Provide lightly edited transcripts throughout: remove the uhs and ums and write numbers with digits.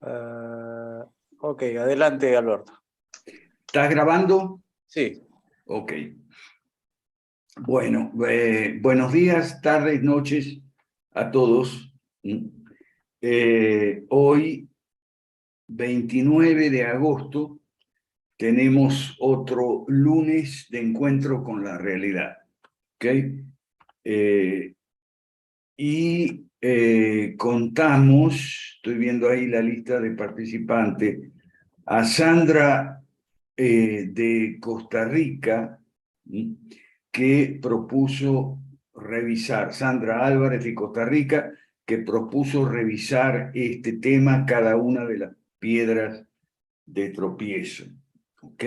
Ah, ok, adelante, Alberto. ¿Estás grabando? Sí. Ok. Bueno, buenos días, tardes, noches a todos. Hoy, 29 de agosto, tenemos otro lunes de encuentro con la realidad. ¿Ok? Contamos, estoy viendo ahí la lista de participantes, a Sandra de Costa Rica, que propuso revisar, Sandra Álvarez de Costa Rica, que propuso revisar este tema, cada una de las piedras de tropiezo. ¿Ok?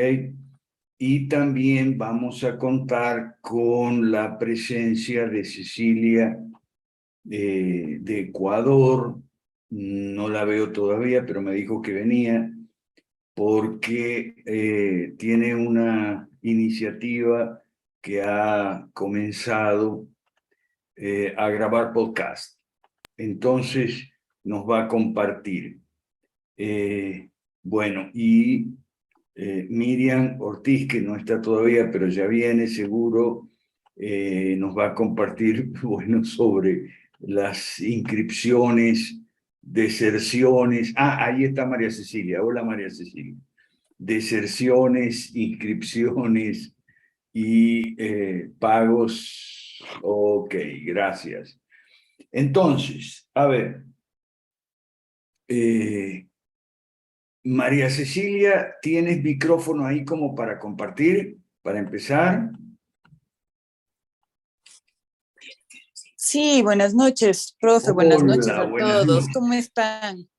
Y también vamos a contar con la presencia de Cecilia de Ecuador. No la veo todavía, pero me dijo que venía porque tiene una iniciativa que ha comenzado a grabar podcast. Entonces nos va a compartir. Bueno, y Miriam Ortiz, que no está todavía, pero ya viene seguro, nos va a compartir, bueno, sobre las inscripciones, deserciones. Ah, ahí está María Cecilia. Hola, María Cecilia. Deserciones, inscripciones y pagos. Ok, gracias. Entonces, a ver, María Cecilia, ¿tienes micrófono ahí como para compartir, para empezar? Sí, buenas noches, profe, buenas noches Hola, a buenas todos. noches. ¿Cómo están?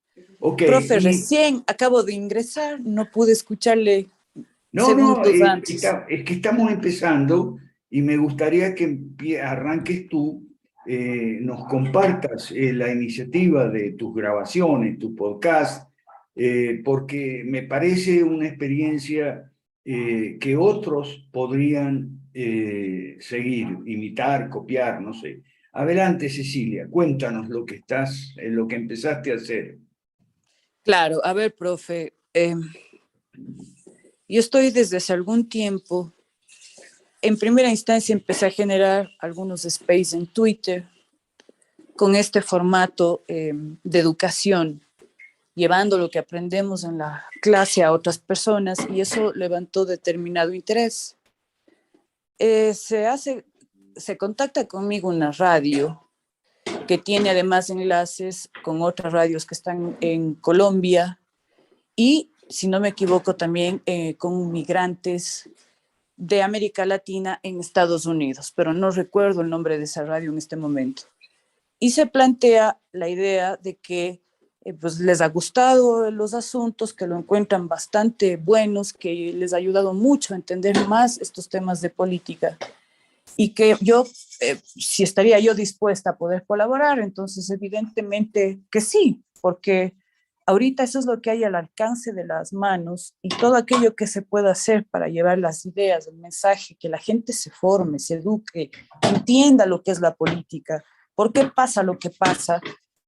Ok, Profe, recién acabo de ingresar, no pude escucharle no, segundos antes. es que estamos empezando y me gustaría que arranques tú, nos compartas la iniciativa de tus grabaciones, tu podcast, porque me parece una experiencia que otros podrían seguir, imitar, copiar, no sé. Adelante, Cecilia, cuéntanos lo que lo que empezaste a hacer. Claro, a ver, profe, yo estoy desde hace algún tiempo. En primera instancia empecé a generar algunos space en Twitter con este formato de educación, llevando lo que aprendemos en la clase a otras personas, y eso levantó determinado interés. Se contacta conmigo una radio que tiene además enlaces con otras radios que están en Colombia y, si no me equivoco, también con migrantes de América Latina en Estados Unidos, pero no recuerdo el nombre de esa radio en este momento. Y se plantea la idea de que pues les ha gustado los asuntos, que lo encuentran bastante buenos, que les ha ayudado mucho a entender más estos temas de política y que yo, si estaría yo dispuesta a poder colaborar, entonces evidentemente que sí, porque ahorita eso es lo que hay al alcance de las manos y todo aquello que se pueda hacer para llevar las ideas, el mensaje, que la gente se forme, se eduque, entienda lo que es la política, por qué pasa lo que pasa,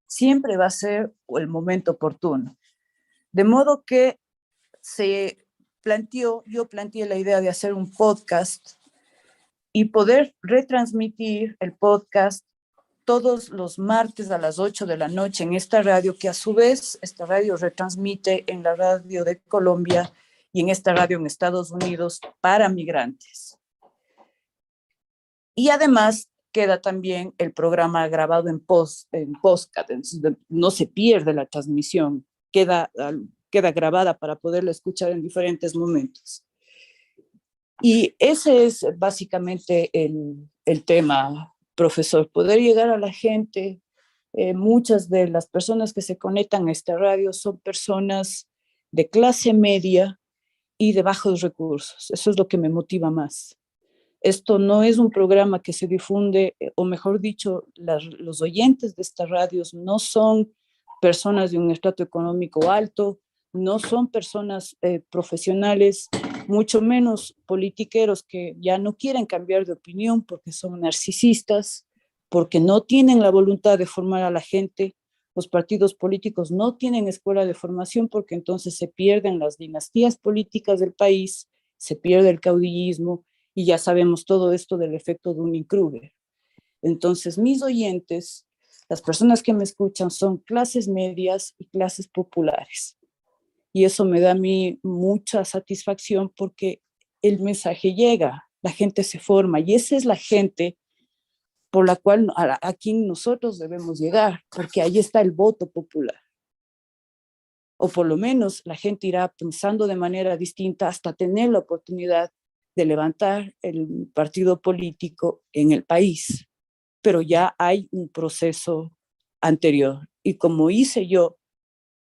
siempre va a ser el momento oportuno. De modo que yo planteé la idea de hacer un podcast y poder retransmitir el podcast todos los martes a las 8 de la noche en esta radio, que a su vez esta radio retransmite en la radio de Colombia y en esta radio en Estados Unidos para migrantes. Y además queda también el programa grabado en podcast, no se pierde la transmisión, queda grabada para poderla escuchar en diferentes momentos. Y ese es básicamente el tema, profesor, poder llegar a la gente. Muchas de las personas que se conectan a esta radio son personas de clase media y de bajos recursos. Eso es lo que me motiva más. Esto no es un programa que se difunde, o mejor dicho, los oyentes de estas radios no son personas de un estrato económico alto, no son personas profesionales, mucho menos politiqueros que ya no quieren cambiar de opinión porque son narcisistas, porque no tienen la voluntad de formar a la gente, Los partidos políticos no tienen escuela de formación porque entonces se pierden las dinastías políticas del país, se pierde el caudillismo y ya sabemos todo esto del efecto Dunning-Kruger. Entonces, mis oyentes, las personas que me escuchan son clases medias y clases populares. Y eso me da a mí mucha satisfacción porque el mensaje llega, la gente se forma y esa es la gente por la cual a quien nosotros debemos llegar, porque ahí está el voto popular. O por lo menos la gente irá pensando de manera distinta hasta tener la oportunidad de levantar el partido político en el país. Pero ya hay un proceso anterior. Y como hice yo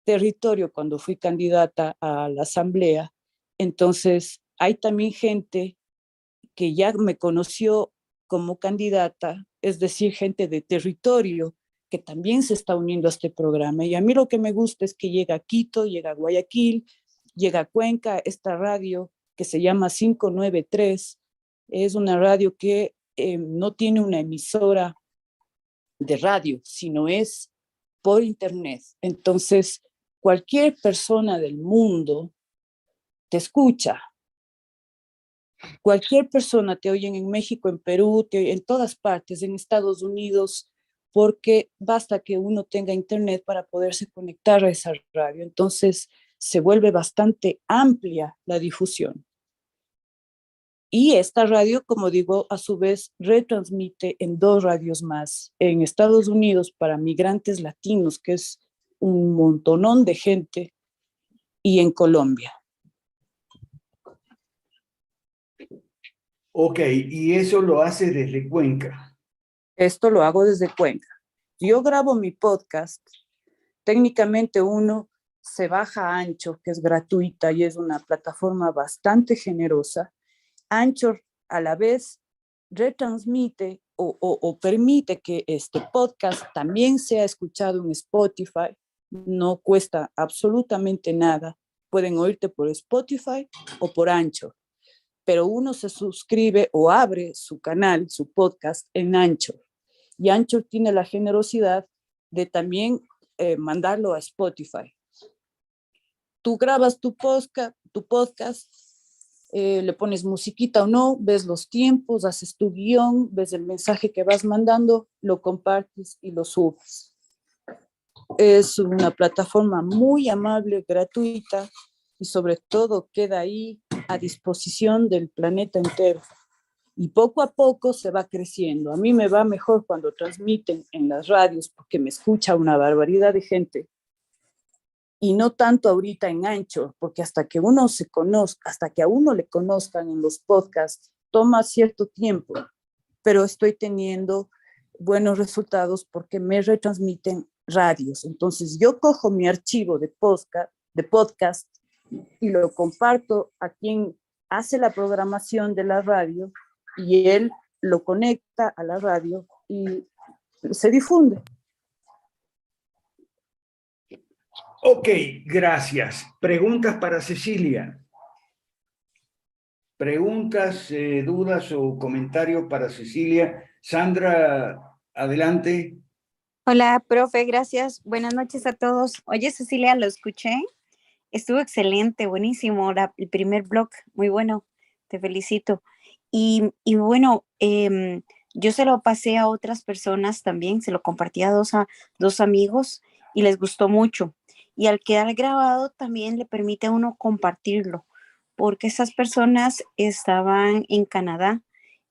territorio cuando fui candidata a la asamblea, entonces hay también gente que ya me conoció como candidata, es decir, gente de territorio que también se está uniendo a este programa. Y a mí lo que me gusta es que llega a Quito, llega a Guayaquil, llega a Cuenca, esta radio que se llama 593, es una radio que no tiene una emisora de radio, sino es por internet. Entonces, cualquier persona del mundo te escucha. Cualquier persona te oyen en México, en Perú, en todas partes, en Estados Unidos, porque basta que uno tenga internet para poderse conectar a esa radio. Entonces se vuelve bastante amplia la difusión. Y esta radio, como digo, a su vez retransmite en 2 radios más. En Estados Unidos para migrantes latinos, que es un montonón de gente, y en Colombia. Ok, y eso lo hace desde Cuenca. Esto lo hago desde Cuenca. Yo grabo mi podcast. Técnicamente uno se baja a Anchor, que es gratuita y es una plataforma bastante generosa. Anchor a la vez retransmite o permite que este podcast también sea escuchado en Spotify. No cuesta absolutamente nada. Pueden oírte por Spotify o por Anchor, pero uno se suscribe o abre su canal, su podcast en Anchor. Y Anchor tiene la generosidad de también mandarlo a Spotify. Tú grabas tu podcast, le pones musiquita o no, ves los tiempos, haces tu guión, ves el mensaje que vas mandando, lo compartes y lo subes. Es una plataforma muy amable, gratuita y sobre todo queda ahí a disposición del planeta entero. Y poco a poco se va creciendo. A mí me va mejor cuando transmiten en las radios porque me escucha una barbaridad de gente. Y no tanto ahorita en Anchor, porque hasta que uno se conozca, hasta que a uno le conozcan en los podcasts, toma cierto tiempo, pero estoy teniendo buenos resultados porque me retransmiten radios. Entonces yo cojo mi archivo de podcast y lo comparto a quien hace la programación de la radio y él lo conecta a la radio y se difunde. Ok, gracias. Preguntas para Cecilia. Preguntas, dudas o comentarios para Cecilia. Sandra, adelante. Hola, profe, gracias. Buenas noches a todos. Oye, Cecilia, lo escuché. Estuvo excelente, buenísimo. El primer blog, muy bueno. Te felicito. Y bueno, yo se lo pasé a otras personas también, se lo compartí a dos amigos y les gustó mucho. Y al quedar grabado también le permite a uno compartirlo, porque esas personas estaban en Canadá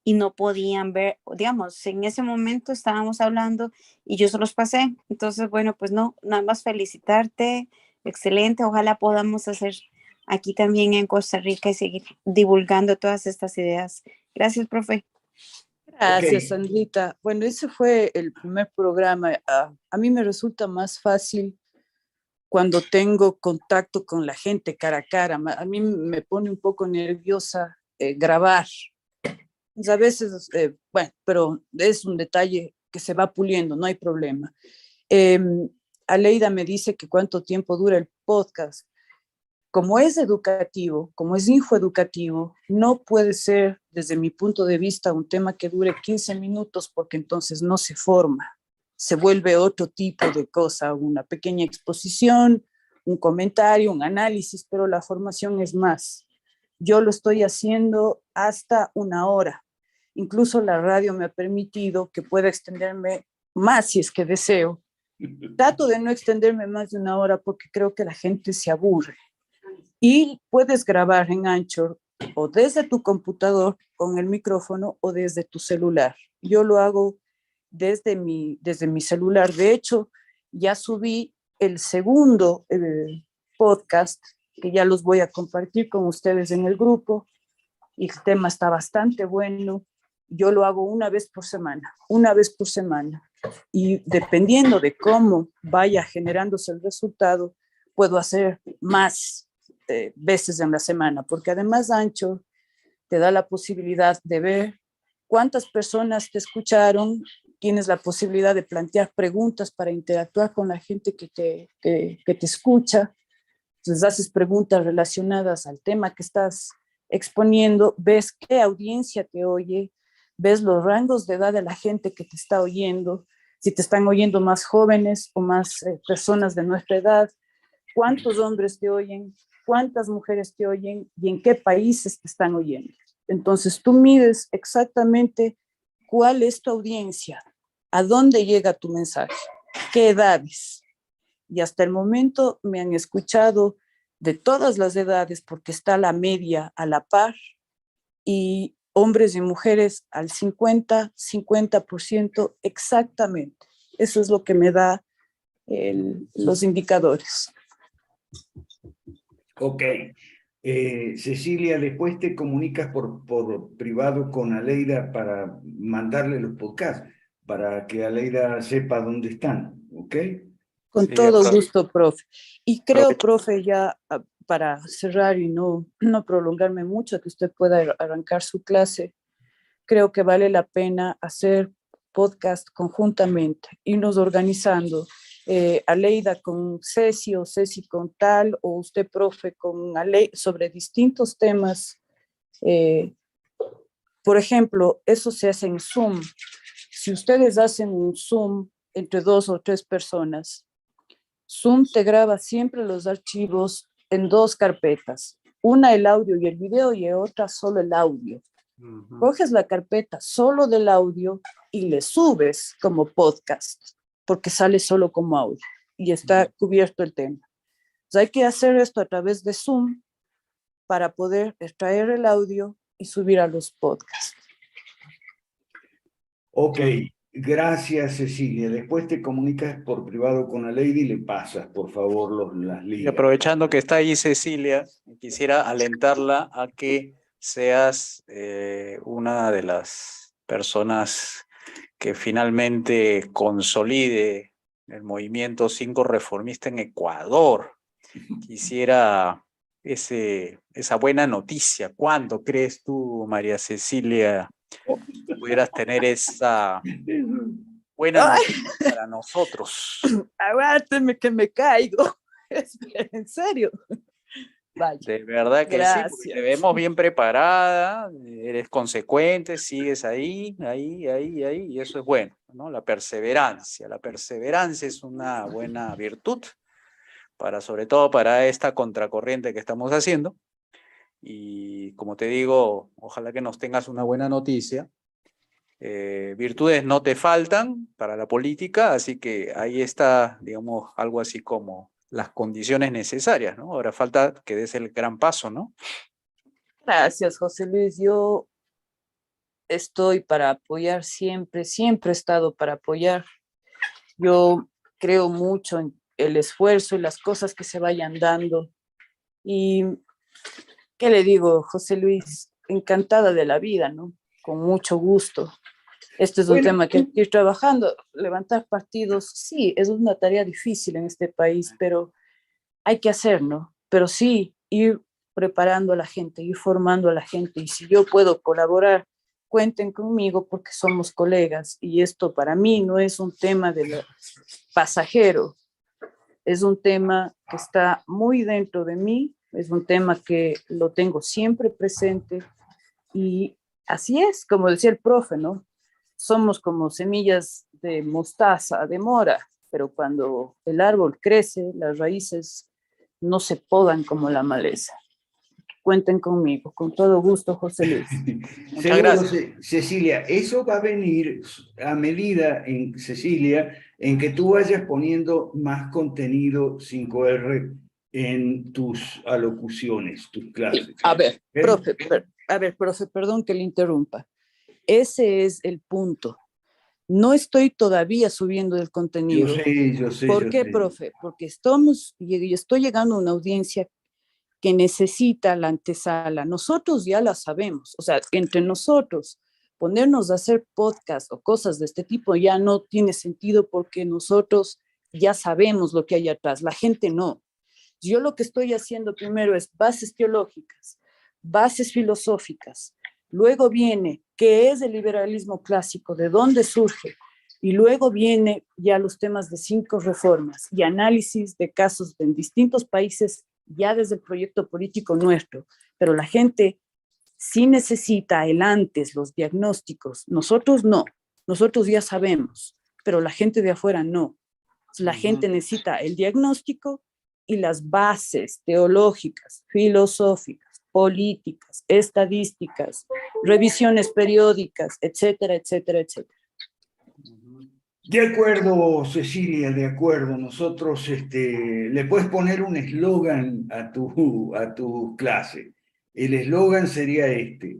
y no podían ver, digamos, en ese momento estábamos hablando y yo se los pasé. Entonces, bueno, pues no, nada más felicitarte, excelente, ojalá podamos hacer aquí también en Costa Rica y seguir divulgando todas estas ideas. Gracias, profe. Gracias, Ok. Sandrita. Bueno, ese fue el primer programa. A mí me resulta más fácil cuando tengo contacto con la gente cara a cara. A mí me pone un poco nerviosa grabar. Pues a veces, bueno, pero es un detalle que se va puliendo, no hay problema. Aleida me dice que cuánto tiempo dura el podcast. Como es educativo, como es infoeducativo, no puede ser, desde mi punto de vista, un tema que dure 15 minutos porque entonces no se forma. se vuelve otro tipo de cosa, una pequeña exposición, un comentario, un análisis, pero la formación es más. Yo lo estoy haciendo hasta 1 hora. Incluso la radio me ha permitido que pueda extenderme más si es que deseo. Trato de no extenderme más de 1 hora porque creo que la gente se aburre. Y puedes grabar en Anchor o desde tu computador con el micrófono o desde tu celular. Yo lo hago desde mi celular. De hecho, ya subí el segundo podcast que ya los voy a compartir con ustedes en el grupo y el tema está bastante bueno. Yo lo hago una vez por semana. Y dependiendo de cómo vaya generándose el resultado, puedo hacer más veces en la semana, porque además Anchor te da la posibilidad de ver cuántas personas te escucharon, tienes la posibilidad de plantear preguntas para interactuar con la gente que te escucha, entonces haces preguntas relacionadas al tema que estás exponiendo, ves qué audiencia te oye, ves los rangos de edad de la gente que te está oyendo, si te están oyendo más jóvenes o más personas de nuestra edad, cuántos hombres te oyen, cuántas mujeres te oyen y en qué países te están oyendo. Entonces tú mides exactamente cuál es tu audiencia, a dónde llega tu mensaje, qué edades. Y hasta el momento me han escuchado de todas las edades porque está la media a la par y hombres y mujeres al 50% exactamente. Eso es lo que me da los indicadores. Ok. Cecilia, después te comunicas por privado con Aleida para mandarle los podcasts, para que Aleida sepa dónde están, ¿ok? Con Sí, todo profe. gusto, profe. Y creo, Aprovecho. profe, ya para cerrar y no prolongarme mucho, que usted pueda arrancar su clase, creo que vale la pena hacer podcast conjuntamente, irnos organizando. Aleida con Ceci o Ceci con tal, o usted, profe, con Aleida, sobre distintos temas. Por ejemplo, eso se hace en Zoom. Si ustedes hacen un Zoom entre 2 o 3 personas, Zoom te graba siempre los archivos en 2 carpetas, una el audio y el video y otra solo el audio. Coges la carpeta solo del audio y le subes como podcast, porque sale solo como audio y está cubierto el tema. Entonces hay que hacer esto a través de Zoom para poder extraer el audio y subir a los podcasts. Ok, gracias Cecilia. Después te comunicas por privado con Aleida y le pasas, por favor, las Y ligas. aprovechando que está ahí Cecilia, quisiera alentarla a que seas una de las personas que finalmente consolide el movimiento 5 reformista en Ecuador. Quisiera esa buena noticia. ¿Cuándo crees tú, María Cecilia, pudieras tener esa buena ¡Ay! noticia para nosotros? Aguánteme que me caigo. En serio. Vaya. De verdad que sí, porque te Gracias. vemos bien preparada, eres consecuente, sigues ahí, y eso es bueno, ¿no? La perseverancia es una buena virtud, sobre todo para esta contracorriente que estamos haciendo. Y como te digo, ojalá que nos tengas una buena noticia. Virtudes no te faltan para la política, así que ahí está, digamos, algo así como las condiciones necesarias, ¿no? Ahora falta que des el gran paso, ¿no? Gracias, José Luis. Yo estoy para apoyar siempre, siempre he estado para apoyar. Yo creo mucho en el esfuerzo y las cosas que se vayan dando. Y, ¿qué le digo, José Luis? Encantada de la vida, ¿no? Con mucho gusto. Este es un tema que hay que ir trabajando. Levantar partidos, sí, es una tarea difícil en este país, pero hay que hacerlo. Pero sí, ir preparando a la gente, ir formando a la gente. Y si yo puedo colaborar, cuenten conmigo porque somos colegas. Y esto para mí no es un tema de pasajero, es un tema que está muy dentro de mí, es un tema que lo tengo siempre presente. Y así es, como decía el profe, ¿no? Somos como semillas mostaza, demora, pero cuando el árbol crece, las raíces no se podan como la maleza. Cuenten conmigo, con todo gusto, José Luis. Muchas Seguro, gracias. Cecilia, eso va a venir a medida, Cecilia, en que tú vayas poniendo más contenido 5R en tus alocuciones, tus clases. A ver, ¿Ok? profe, perdón que le interrumpa. Ese es el punto. No estoy todavía subiendo el contenido. Yo sé. ¿Por qué, profe? Porque estoy llegando a una audiencia que necesita la antesala. Nosotros ya la sabemos, o sea, entre nosotros, ponernos a hacer podcast o cosas de este tipo ya no tiene sentido porque nosotros ya sabemos lo que hay atrás, la gente no. Yo lo que estoy haciendo primero es bases teológicas, bases filosóficas, luego viene qué es el liberalismo clásico, de dónde surge, y luego viene ya los temas de 5 reformas y análisis de casos en distintos países ya desde el proyecto político nuestro, pero la gente sí necesita el antes, los diagnósticos. Nosotros no, nosotros ya sabemos, pero la gente de afuera no. La gente necesita el diagnóstico y las bases teológicas, filosóficas, políticas, estadísticas, revisiones periódicas, etcétera, etcétera, etcétera. De acuerdo, Cecilia, de acuerdo. Nosotros le puedes poner un eslogan a tu clase. El eslogan sería este: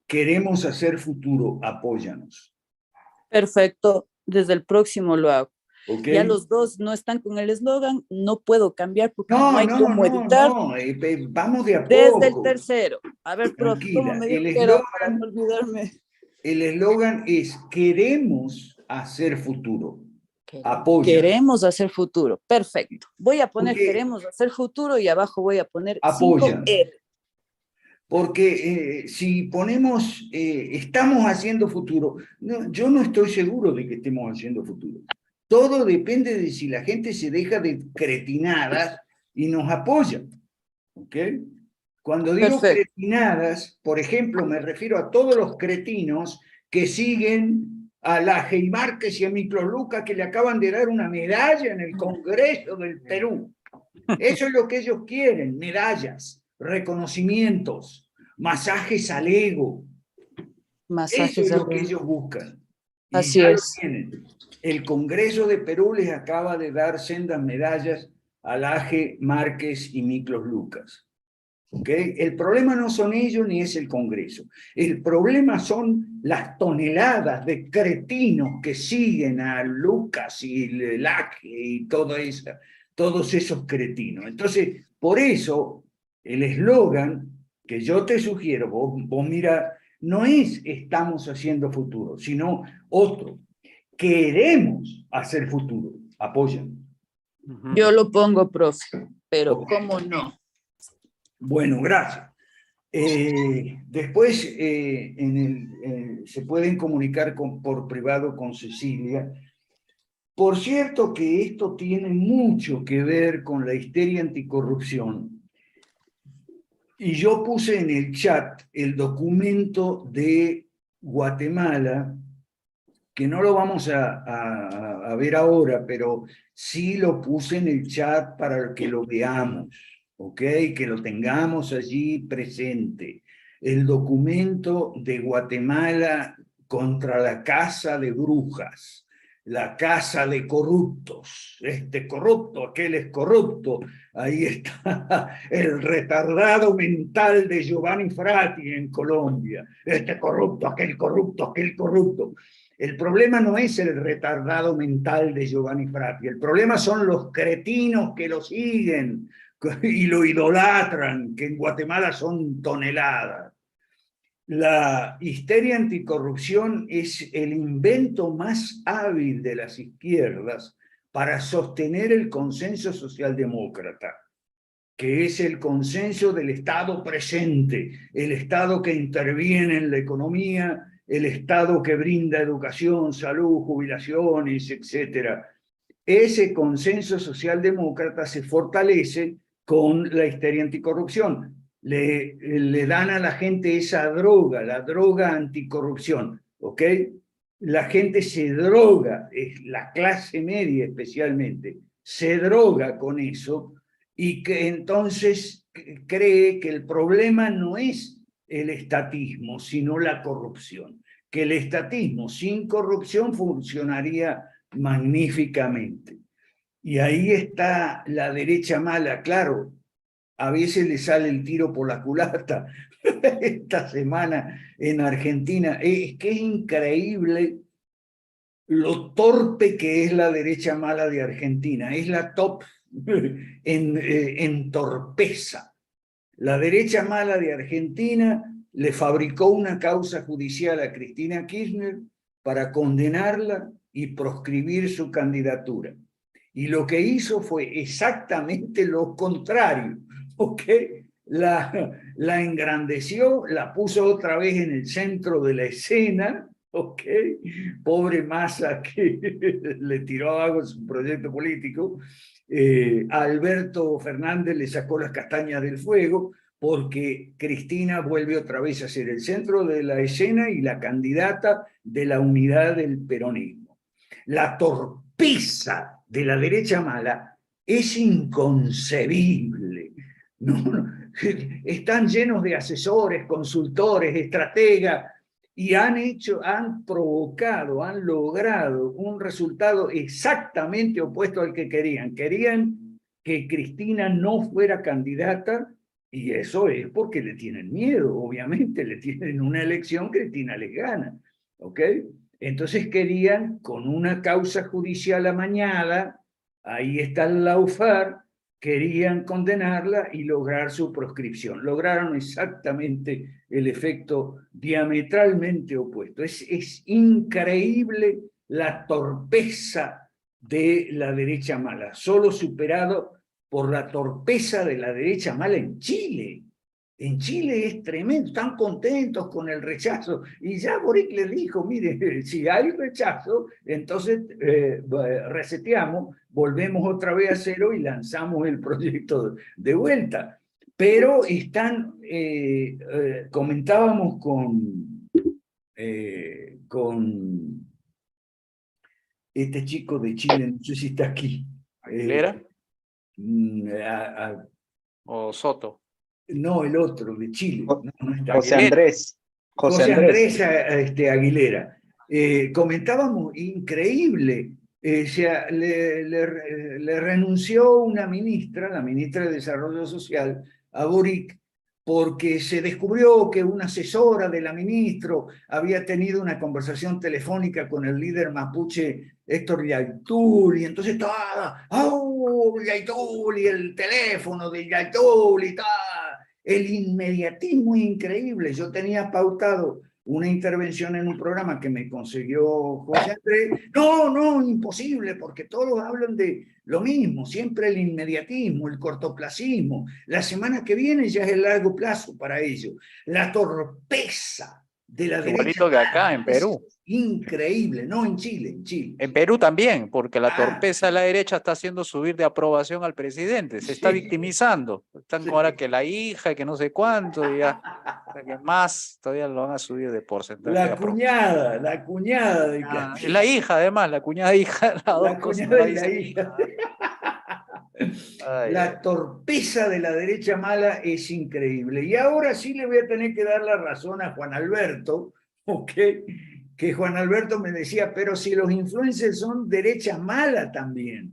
queremos hacer futuro, apóyanos. Perfecto, desde el próximo lo hago. ¿Ok? Ya los dos no están con el eslogan, no puedo cambiar porque no hay cómo editar. Vamos de a Desde el poco. tercero. A ver, profe, ¿cómo Tranquila. me dijo que era para no olvidarme? El eslogan es: queremos hacer futuro. Apoya. Queremos hacer futuro. Perfecto. Voy a poner Porque queremos hacer futuro y abajo voy a poner apoya. 5R. Porque si ponemos, estamos haciendo futuro, no, yo no estoy seguro de que estemos haciendo futuro. Todo depende de si la gente se deja de cretinadas y nos apoya. ¿Ok? Cuando digo Perfecto. cretinadas, por ejemplo, me refiero a todos los cretinos que siguen a Laje y Márquez y a Miklos Lucas, que le acaban de dar una medalla en el Congreso del Perú. Eso es lo que ellos quieren: medallas, reconocimientos, masajes al ego. Eso es lo que ellos buscan. Y Así ya lo es. tienen. El Congreso de Perú les acaba de dar sendas medallas a Laje, Márquez y Miklos Lucas. ¿Okay? El problema no son ellos ni es el Congreso. El problema son las toneladas de cretinos que siguen a Lucas y Laje y todos esos cretinos. Entonces, por eso, el eslogan que yo te sugiero, vos mira, no es estamos haciendo futuro, sino otro: queremos hacer futuro. Apoyan. Yo lo pongo, profe, pero Okay. ¿cómo no? Bueno, gracias. Después se pueden comunicar por privado con Cecilia. Por cierto que esto tiene mucho que ver con la histeria anticorrupción. Y yo puse en el chat el documento de Guatemala, que no lo vamos a ver ahora, pero sí lo puse en el chat para que lo veamos, ¿ok? Que lo tengamos allí presente. El documento de Guatemala contra la casa de brujas, la casa de corruptos. Este corrupto, aquel es corrupto. Ahí está el retardado mental de Giovanni Frati en Colombia. Este corrupto, aquel corrupto, aquel corrupto. El problema no es el retardado mental de Giovanni Frati, el problema son los cretinos que lo siguen y lo idolatran, que en Guatemala son toneladas. La histeria anticorrupción es el invento más hábil de las izquierdas para sostener el consenso socialdemócrata, que es el consenso del Estado presente, el Estado que interviene en la economía, el Estado que brinda educación, salud, jubilaciones, etc. Ese consenso socialdemócrata se fortalece con la histeria anticorrupción. Le dan a la gente esa droga, la droga anticorrupción, ¿ok? la gente se droga, la clase media especialmente, se droga con eso y que entonces cree que el problema no es el estatismo, sino la corrupción. Que el estatismo sin corrupción funcionaría magníficamente. Y ahí está la derecha mala, claro, a veces le sale el tiro por la culata. Esta semana en Argentina, es que es increíble lo torpe que es la derecha mala de Argentina, es la top en torpeza. La derecha mala de Argentina le fabricó una causa judicial a Cristina Kirchner para condenarla y proscribir su candidatura. Y lo que hizo fue exactamente lo contrario, ¿ok? La engrandeció, la puso otra vez en el centro de la escena, ¿ok? Pobre Massa que le tiró abajo su proyecto político. A Alberto Fernández le sacó las castañas del fuego porque Cristina vuelve otra vez a ser el centro de la escena y la candidata de la unidad del peronismo. La torpeza de la derecha mala es inconcebible. ¿No? Están llenos de asesores, consultores, estrategas, y han provocado, han logrado un resultado exactamente opuesto al que querían. Querían que Cristina no fuera candidata, y eso es porque le tienen miedo, obviamente, le tienen una elección, Cristina les gana, ¿ok? Entonces querían, con una causa judicial amañada, ahí está el Laufar, querían condenarla y lograr su proscripción. Lograron exactamente el efecto diametralmente opuesto. Es increíble la torpeza de la derecha mala, solo superado por la torpeza de la derecha mala en Chile. En Chile es tremendo, están contentos con el rechazo. Y ya Boric les dijo, mire, si hay rechazo, entonces reseteamos, volvemos otra vez a cero y lanzamos el proyecto de vuelta. Pero están, comentábamos con este chico de Chile, no sé si está aquí. ¿Aguilera a, o Soto? No, el otro, de Chile. No, no está. José Andrés. José Andrés Aguilera. Comentábamos, increíble, o sea, le renunció una ministra, la ministra de Desarrollo Social, a Boric, porque se descubrió que una asesora de la ministra había tenido una conversación telefónica con el líder mapuche Héctor Yaytul, y entonces estaba, ¡oh, Yaytul! Y el teléfono de Yaytul y tal. El inmediatismo es increíble. Yo tenía pautado una intervención en un programa que me consiguió José Andrés. No, imposible, porque todos hablan de lo mismo, siempre el inmediatismo, el cortoplacismo. La semana que viene ya es el largo plazo para ellos. La torpeza de la derecha. Igualito que acá en Perú. Increíble, no en Chile, en Chile. En Perú también, porque la torpeza de la derecha está haciendo subir de aprobación al presidente, se está victimizando. Están ahora que la hija, que no sé cuánto, y ya que más todavía lo van a subir de porcentaje. La cuñada de es la hija, además, la cuñada hija. La cuñada y la hija. La torpeza de la derecha mala es increíble. Y ahora sí le voy a tener que dar la razón a Juan Alberto, ¿ok? Que Juan Alberto me decía, pero si los influencers son derecha mala también.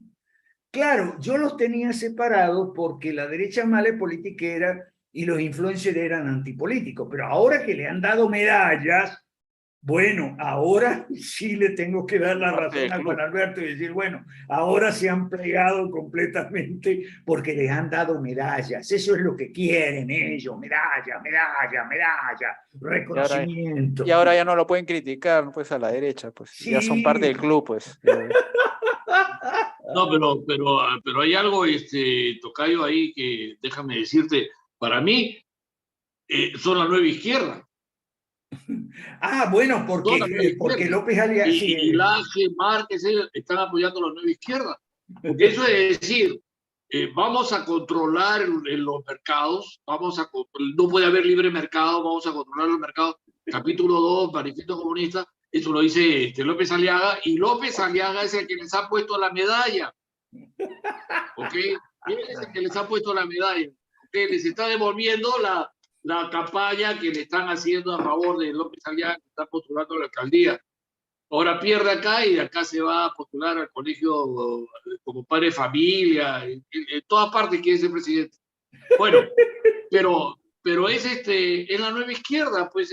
Claro, yo los tenía separados porque la derecha mala es politiquera y los influencers eran antipolíticos, pero ahora que le han dado medallas, bueno, ahora sí le tengo que dar la razón a Juan Alberto y decir, bueno, ahora se han plegado completamente porque les han dado medallas. Eso es lo que quieren ellos, medalla, reconocimiento. Y ahora ya no lo pueden criticar, pues, a la derecha, pues, sí. Ya son parte del club, pues. No, pero hay algo, tocayo, ahí que déjame decirte, para mí son la nueva izquierda. Bueno, porque López Aliaga y Laje, Márquez, están apoyando a la nueva izquierda. Porque eso es decir, vamos a controlar los mercados, no puede haber libre mercado, vamos a controlar los mercados. Capítulo 2, Manifiesto Comunista, Eso lo dice López Aliaga, y López Aliaga es el que les ha puesto la medalla. ¿Ok? Él es el que les ha puesto la medalla. ¿Ok? Les está devolviendo la campaña que le están haciendo a favor de López Aliaga, que está postulando a la alcaldía. Ahora pierde acá y de acá se va a postular al colegio como padre de familia. En todas partes quiere ser presidente. Bueno, pero es la nueva izquierda, pues,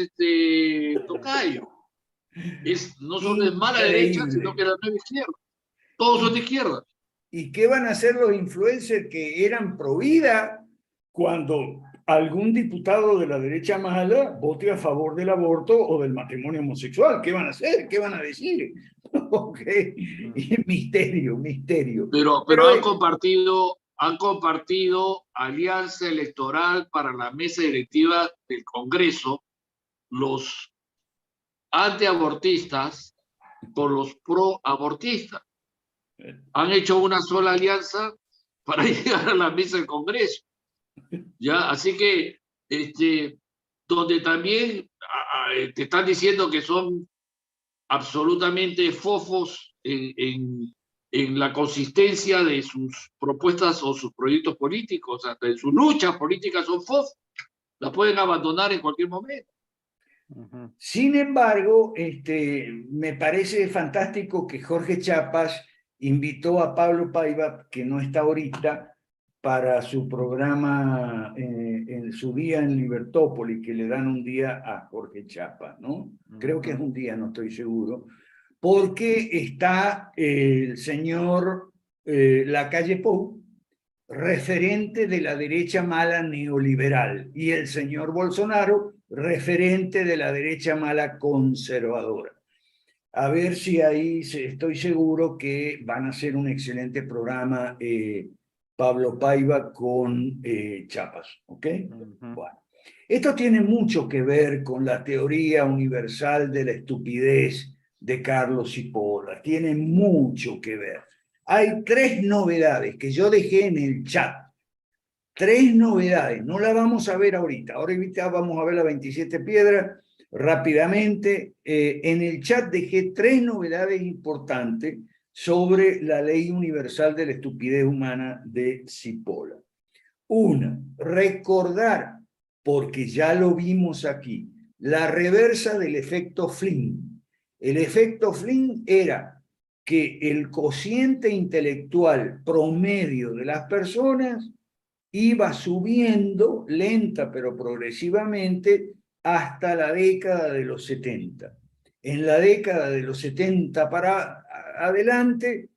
tocayo. No solo es mala derecha, sino que es la nueva izquierda. Todos son de izquierda. ¿Y qué van a hacer los influencers que eran pro vida cuando algún diputado de la derecha mala vote a favor del aborto o del matrimonio homosexual? ¿Qué van a hacer? ¿Qué van a decir? Okay. Misterio. Pero han compartido alianza electoral para la mesa directiva del Congreso, los antiabortistas con los proabortistas. Han hecho una sola alianza para llegar a la mesa del Congreso. ¿Ya? Así que, donde también te están diciendo que son absolutamente fofos en la consistencia de sus propuestas o sus proyectos políticos, hasta en sus luchas políticas son fofos, la pueden abandonar en cualquier momento. Sin embargo, me parece fantástico que Jorge Chapas invitó a Pablo Paiva, que no está ahorita, para su programa en su día en Libertópolis, que le dan un día a Jorge Chapas, ¿no? Creo que es un día, no estoy seguro, porque está el señor Lacalle Pou, referente de la derecha mala neoliberal, y el señor Bolsonaro, referente de la derecha mala conservadora. A ver si ahí estoy seguro que van a hacer un excelente programa Pablo Paiva con Chapas, ¿ok? Bueno, esto tiene mucho que ver con la teoría universal de la estupidez de Carlos Cipolla, tiene mucho que ver. Hay 3 novedades que yo dejé en el chat. 3 novedades, no las vamos a ver ahorita. Ahorita vamos a ver la 27 piedras rápidamente. En el chat dejé 3 novedades importantes sobre la ley universal de la estupidez humana de Cipolla. Una, recordar, porque ya lo vimos aquí, la reversa del efecto Flynn. El efecto Flynn era que el cociente intelectual promedio de las personas iba subiendo lenta pero progresivamente hasta la década de los 70. En la década de los 70 para adelante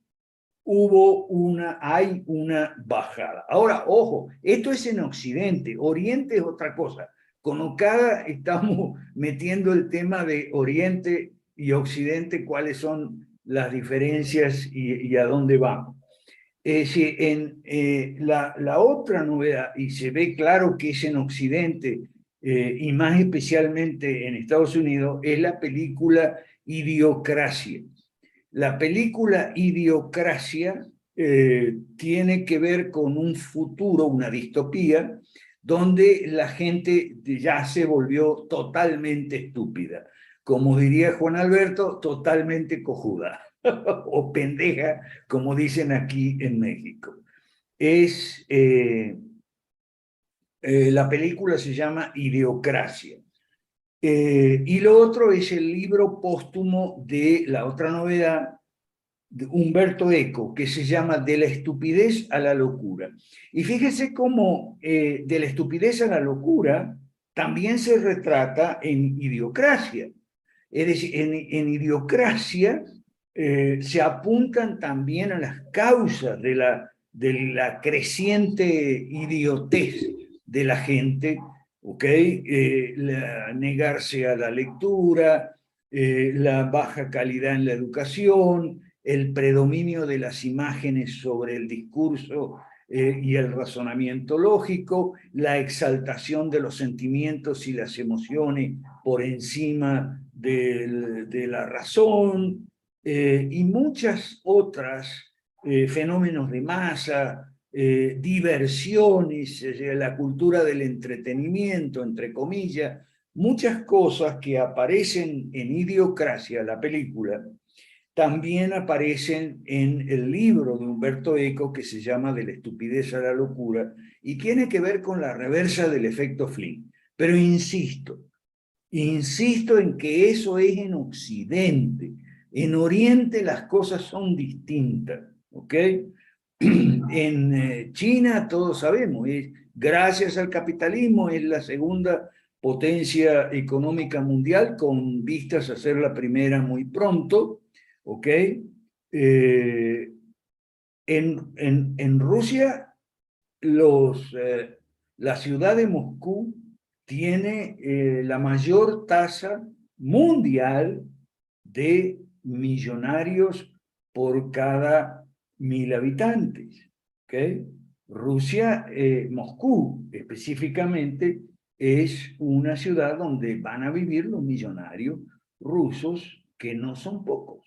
hay una bajada. Ahora, ojo, esto es en Occidente, Oriente es otra cosa. Con Okada estamos metiendo el tema de Oriente y Occidente, cuáles son las diferencias y a dónde vamos. La otra novedad, y se ve claro que es en Occidente, y más especialmente en Estados Unidos, es la película Idiocracia. La película Idiocracia tiene que ver con un futuro, una distopía, donde la gente ya se volvió totalmente estúpida. Como diría Juan Alberto, totalmente cojuda o pendeja, como dicen aquí en México. La película se llama Idiocracia. Y lo otro es el libro póstumo de la otra novedad, de Humberto Eco, que se llama De la estupidez a la locura. Y fíjese cómo de la estupidez a la locura también se retrata en Idiocracia. Es decir, en Idiocracia se apuntan también a las causas de la creciente idiotez de la gente, ¿ok? Negarse a la lectura, la baja calidad en la educación, el predominio de las imágenes sobre el discurso y el razonamiento lógico, la exaltación de los sentimientos y las emociones por encima de la razón, y muchas otras fenómenos de masa, diversiones, la cultura del entretenimiento, entre comillas, muchas cosas que aparecen en Idiocracia, la película, también aparecen en el libro de Humberto Eco que se llama De la estupidez a la locura y tiene que ver con la reversa del efecto Flynn. Pero insisto en que eso es en Occidente. En Oriente las cosas son distintas, ¿ok? En China, todos sabemos, gracias al capitalismo es la segunda potencia económica mundial con vistas a ser la primera muy pronto, ¿ok? En Rusia, la ciudad de Moscú tiene la mayor tasa mundial de millonarios por cada 1000 habitantes. ¿Okay? Rusia, Moscú específicamente, es una ciudad donde van a vivir los millonarios rusos, que no son pocos.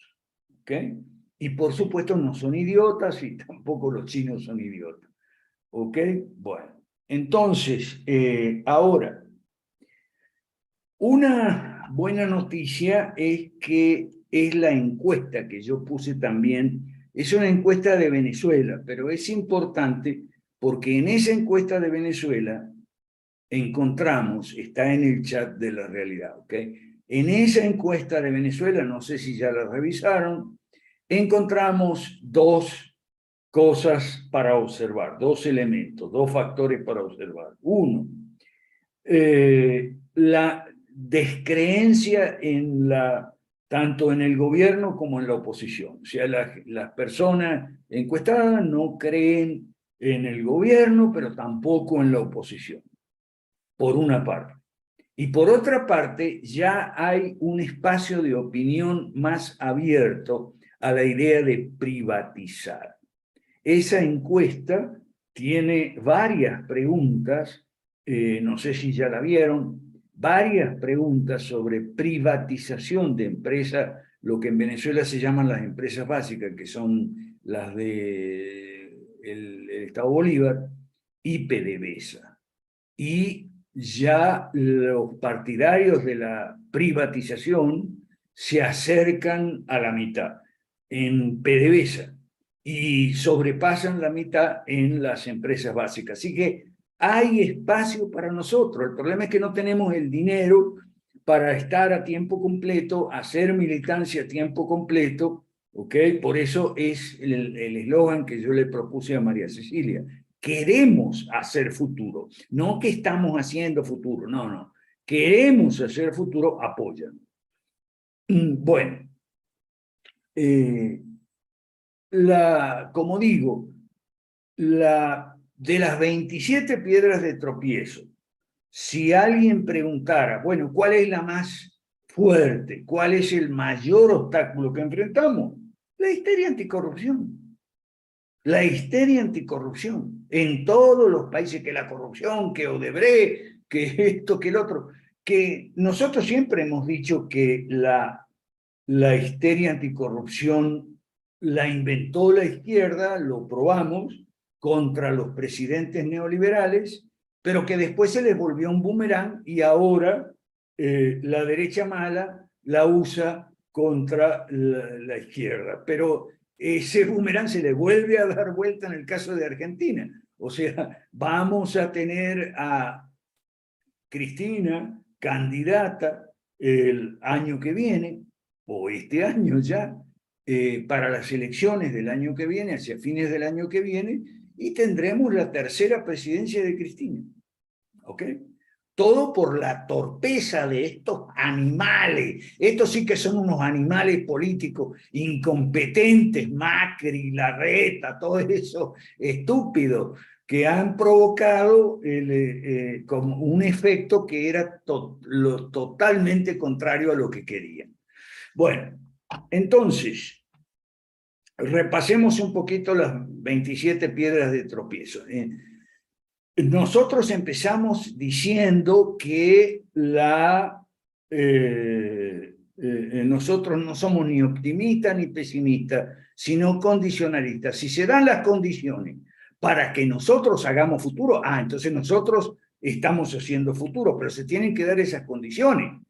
¿Okay? Y por supuesto no son idiotas y tampoco los chinos son idiotas. ¿Ok? Bueno, entonces, ahora, una buena noticia es que es la encuesta que yo puse también. Es una encuesta de Venezuela, pero es importante porque en esa encuesta de Venezuela encontramos, está en el chat de la realidad, ¿ok? En esa encuesta de Venezuela, no sé si ya la revisaron, encontramos dos cosas para observar, dos elementos, dos factores para observar. Uno, la descreencia tanto en el gobierno como en la oposición. O sea, las personas encuestadas no creen en el gobierno, pero tampoco en la oposición, por una parte. Y por otra parte, ya hay un espacio de opinión más abierto a la idea de privatizar. Esa encuesta tiene varias preguntas, no sé si ya la vieron, varias preguntas sobre privatización de empresas, lo que en Venezuela se llaman las empresas básicas, que son las del Estado Bolívar y PDVSA. Y ya los partidarios de la privatización se acercan a la mitad en PDVSA y sobrepasan la mitad en las empresas básicas. Así que hay espacio para nosotros. El problema es que no tenemos el dinero para estar a tiempo completo, hacer militancia a tiempo completo, ¿ok? Por eso es el eslogan que yo le propuse a María Cecilia. Queremos hacer futuro, no que estamos haciendo futuro, no. Queremos hacer futuro, apoyan. Bueno, como digo, de las 27 piedras de tropiezo, si alguien preguntara, bueno, ¿cuál es la más fuerte? ¿Cuál es el mayor obstáculo que enfrentamos? La histeria anticorrupción. La histeria anticorrupción en todos los países, que la corrupción, que Odebrecht, que esto, que el otro, que nosotros siempre hemos dicho que la histeria anticorrupción la inventó la izquierda, lo probamos contra los presidentes neoliberales, pero que después se les volvió un boomerang y ahora la derecha mala la usa contra la izquierda. Pero ese boomerang se le vuelve a dar vuelta en el caso de Argentina. O sea, vamos a tener a Cristina candidata el año que viene, o este año ya, para las elecciones del año que viene, hacia fines del año que viene, y tendremos la tercera presidencia de Cristina. ¿Ok? Todo por la torpeza de estos animales. Estos sí que son unos animales políticos incompetentes, Macri, Larreta, todo eso estúpido, que han provocado como un efecto que era totalmente contrario a lo que querían. Bueno, entonces, repasemos un poquito las 27 piedras de tropiezo. Nosotros empezamos diciendo que nosotros no somos ni optimistas ni pesimistas, sino condicionalistas. Si se dan las condiciones para que nosotros hagamos futuro, entonces nosotros estamos haciendo futuro, pero se tienen que dar esas condiciones.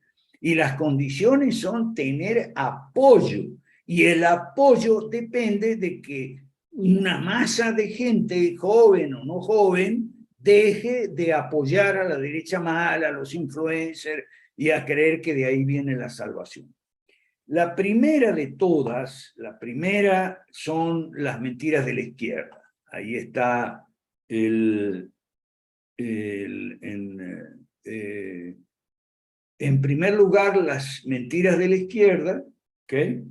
Y las condiciones son tener apoyo. Y el apoyo depende de que una masa de gente, joven o no joven, deje de apoyar a la derecha mala, a los influencers, y a creer que de ahí viene la salvación. La primera de todas, la primera son las mentiras de la izquierda. Ahí está en primer lugar, las mentiras de la izquierda, ¿okay?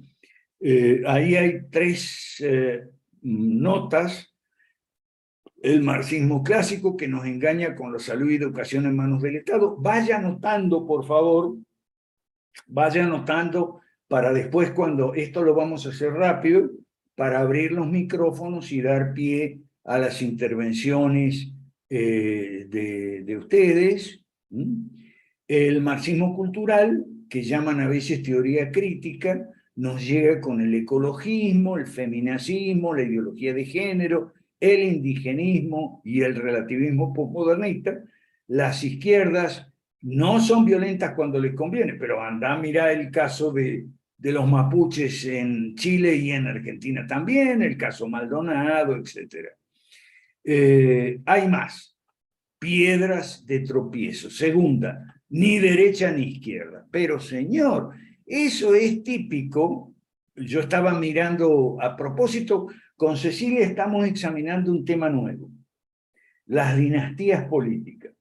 Ahí hay tres notas. El marxismo clásico, que nos engaña con la salud y educación en manos del Estado. Vaya anotando, por favor, vaya anotando para después, cuando esto lo vamos a hacer rápido, para abrir los micrófonos y dar pie a las intervenciones de ustedes. El marxismo cultural, que llaman a veces teoría crítica, nos llega con el ecologismo, el feminacismo, la ideología de género, el indigenismo y el relativismo postmodernista. Las izquierdas no son violentas cuando les conviene, pero anda a mirar el caso de los mapuches en Chile y en Argentina también, el caso Maldonado, etc. Hay más, piedras de tropiezo. Segunda, ni derecha ni izquierda. Pero señor, eso es típico. Yo estaba mirando, a propósito, con Cecilia estamos examinando un tema nuevo, las dinastías políticas,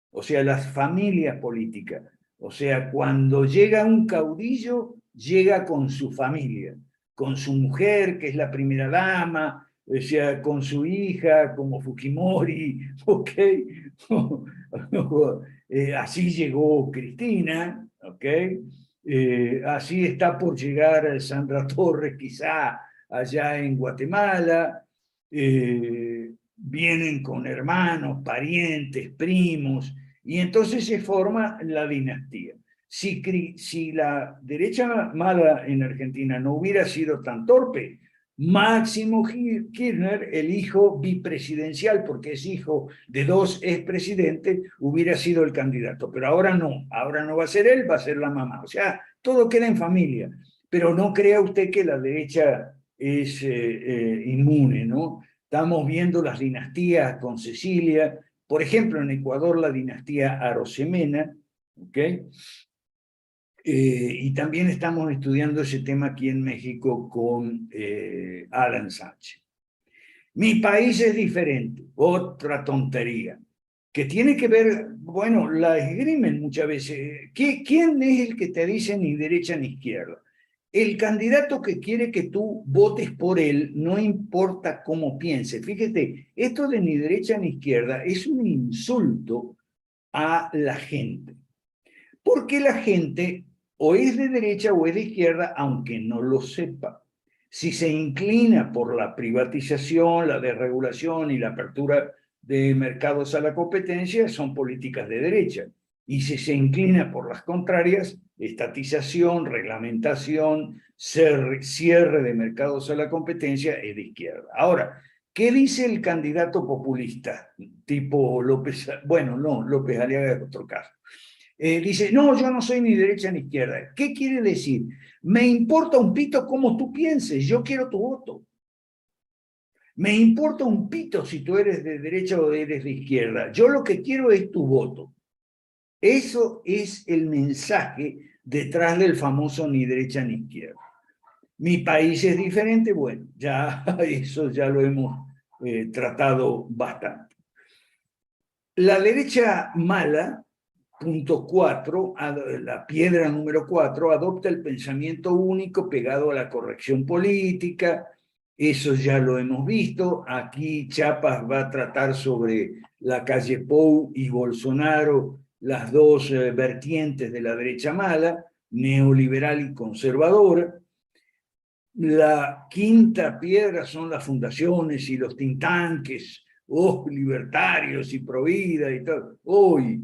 o sea, las familias políticas. O sea, cuando llega un caudillo, llega con su familia, con su mujer, que es la primera dama, o sea, con su hija, como Fujimori, ¿ok? Así llegó Cristina, ¿ok? Así está por llegar Sandra Torres, quizá allá en Guatemala. Vienen con hermanos, parientes, primos, y entonces se forma la dinastía. Si la derecha mala en Argentina no hubiera sido tan torpe, Máximo Kirchner, el hijo bipresidencial, porque es hijo de dos expresidentes, hubiera sido el candidato. Pero ahora no va a ser él, va a ser la mamá. O sea, todo queda en familia. Pero no crea usted que la derecha es inmune, ¿no? Estamos viendo las dinastías con Cecilia, por ejemplo, en Ecuador la dinastía Arosemena, ¿ok? Y también estamos estudiando ese tema aquí en México con Alan Sánchez. Mi país es diferente, otra tontería, que tiene que ver, bueno, la esgrimen muchas veces. ¿Quién es el que te dice ni derecha ni izquierda? El candidato que quiere que tú votes por él, no importa cómo piense. Fíjate, esto de ni derecha ni izquierda es un insulto a la gente. Porque la gente o es de derecha o es de izquierda, aunque no lo sepa. Si se inclina por la privatización, la desregulación y la apertura de mercados a la competencia, son políticas de derecha. Y si se inclina por las contrarias, estatización, reglamentación, cierre de mercados a la competencia, es de izquierda. Ahora, ¿qué dice el candidato populista? Tipo López, bueno, no, López Aliaga es otro caso. Dice, no, yo no soy ni derecha ni izquierda. ¿Qué quiere decir? Me importa un pito cómo tú pienses, yo quiero tu voto. Me importa un pito si tú eres de derecha o eres de izquierda. Yo lo que quiero es tu voto. Eso es el mensaje detrás del famoso ni derecha ni izquierda. Mi país es diferente, bueno, ya eso ya lo hemos tratado bastante. La derecha mala, punto 4, la piedra número 4, adopta el pensamiento único pegado a la corrección política. Eso ya lo hemos visto. Aquí Chiapas va a tratar sobre la calle Pou y Bolsonaro, las dos vertientes de la derecha mala, neoliberal y conservadora. La quinta piedra son las fundaciones y los think tanks, libertarios y provida y todo. Hoy,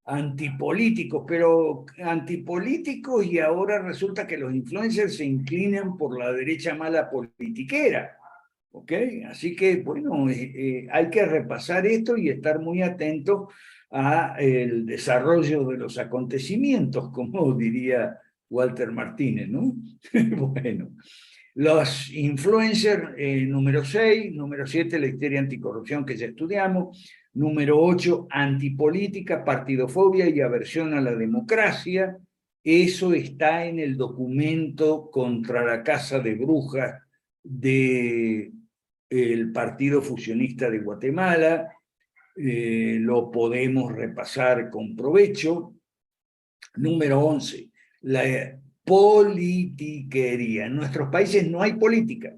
antipolíticos, pero antipolíticos, y ahora resulta que los influencers se inclinan por la derecha mala politiquera. ¿ok? Así que, bueno, hay que repasar esto y estar muy atentos al desarrollo de los acontecimientos, como diría Walter Martínez, ¿no? Bueno, los influencers, número 6, número 7, la histeria anticorrupción que ya estudiamos, número 8, antipolítica, partidofobia y aversión a la democracia. Eso está en el documento contra la Casa de Brujas del Partido Fusionista de Guatemala. Lo podemos repasar con provecho. Número 11, la politiquería. En nuestros países no hay política,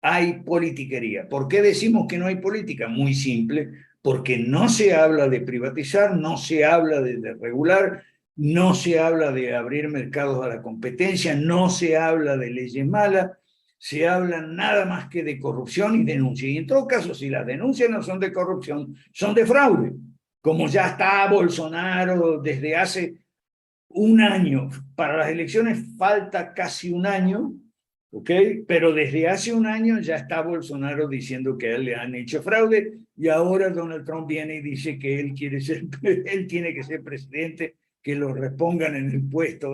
hay politiquería. ¿Por qué decimos que no hay política? Muy simple, porque no se habla de privatizar, no se habla de regular, no se habla de abrir mercados a la competencia, no se habla de leyes malas, se habla nada más que de corrupción y denuncia. Y en todo caso, si las denuncias no son de corrupción, son de fraude. Como ya está Bolsonaro desde hace un año, para las elecciones falta casi un año, ¿ok? Pero desde hace un año ya está Bolsonaro diciendo que a él le han hecho fraude y ahora Donald Trump viene y dice que él quiere ser, él tiene que ser presidente, que lo repongan en el puesto.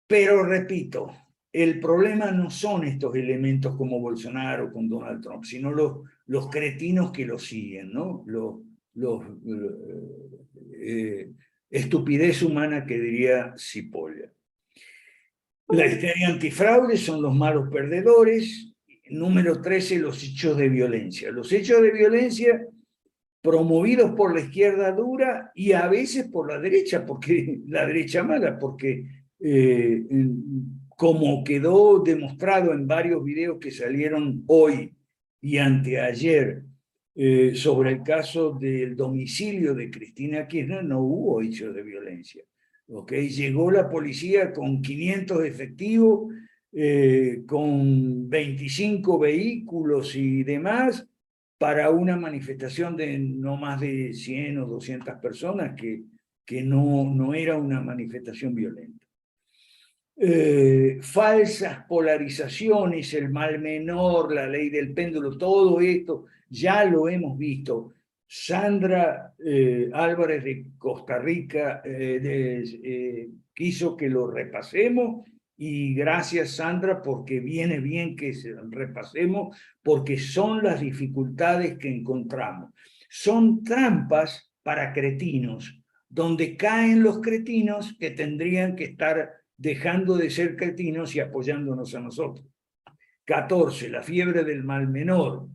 Pero repito, el problema no son estos elementos como Bolsonaro con Donald Trump, sino los cretinos que lo siguen, ¿no? Estupidez humana que diría Cipolla. La histeria antifraude son los malos perdedores. Número 13, los hechos de violencia. Los hechos de violencia promovidos por la izquierda dura y a veces por la derecha, porque la derecha mala, porque como quedó demostrado en varios videos que salieron hoy y anteayer, sobre el caso del domicilio de Cristina Kirchner, no hubo hechos de violencia. ¿Okay? Llegó la policía con 500 efectivos, con 25 vehículos y demás, para una manifestación de no más de 100 o 200 personas, que no era una manifestación violenta. Falsas polarizaciones, el mal menor, la ley del péndulo, todo esto ya lo hemos visto. Sandra Álvarez de Costa Rica quiso que lo repasemos y gracias Sandra porque viene bien que repasemos porque son las dificultades que encontramos. Son trampas para cretinos, donde caen los cretinos que tendrían que estar dejando de ser cretinos y apoyándonos a nosotros. 14, la fiebre del mal menor,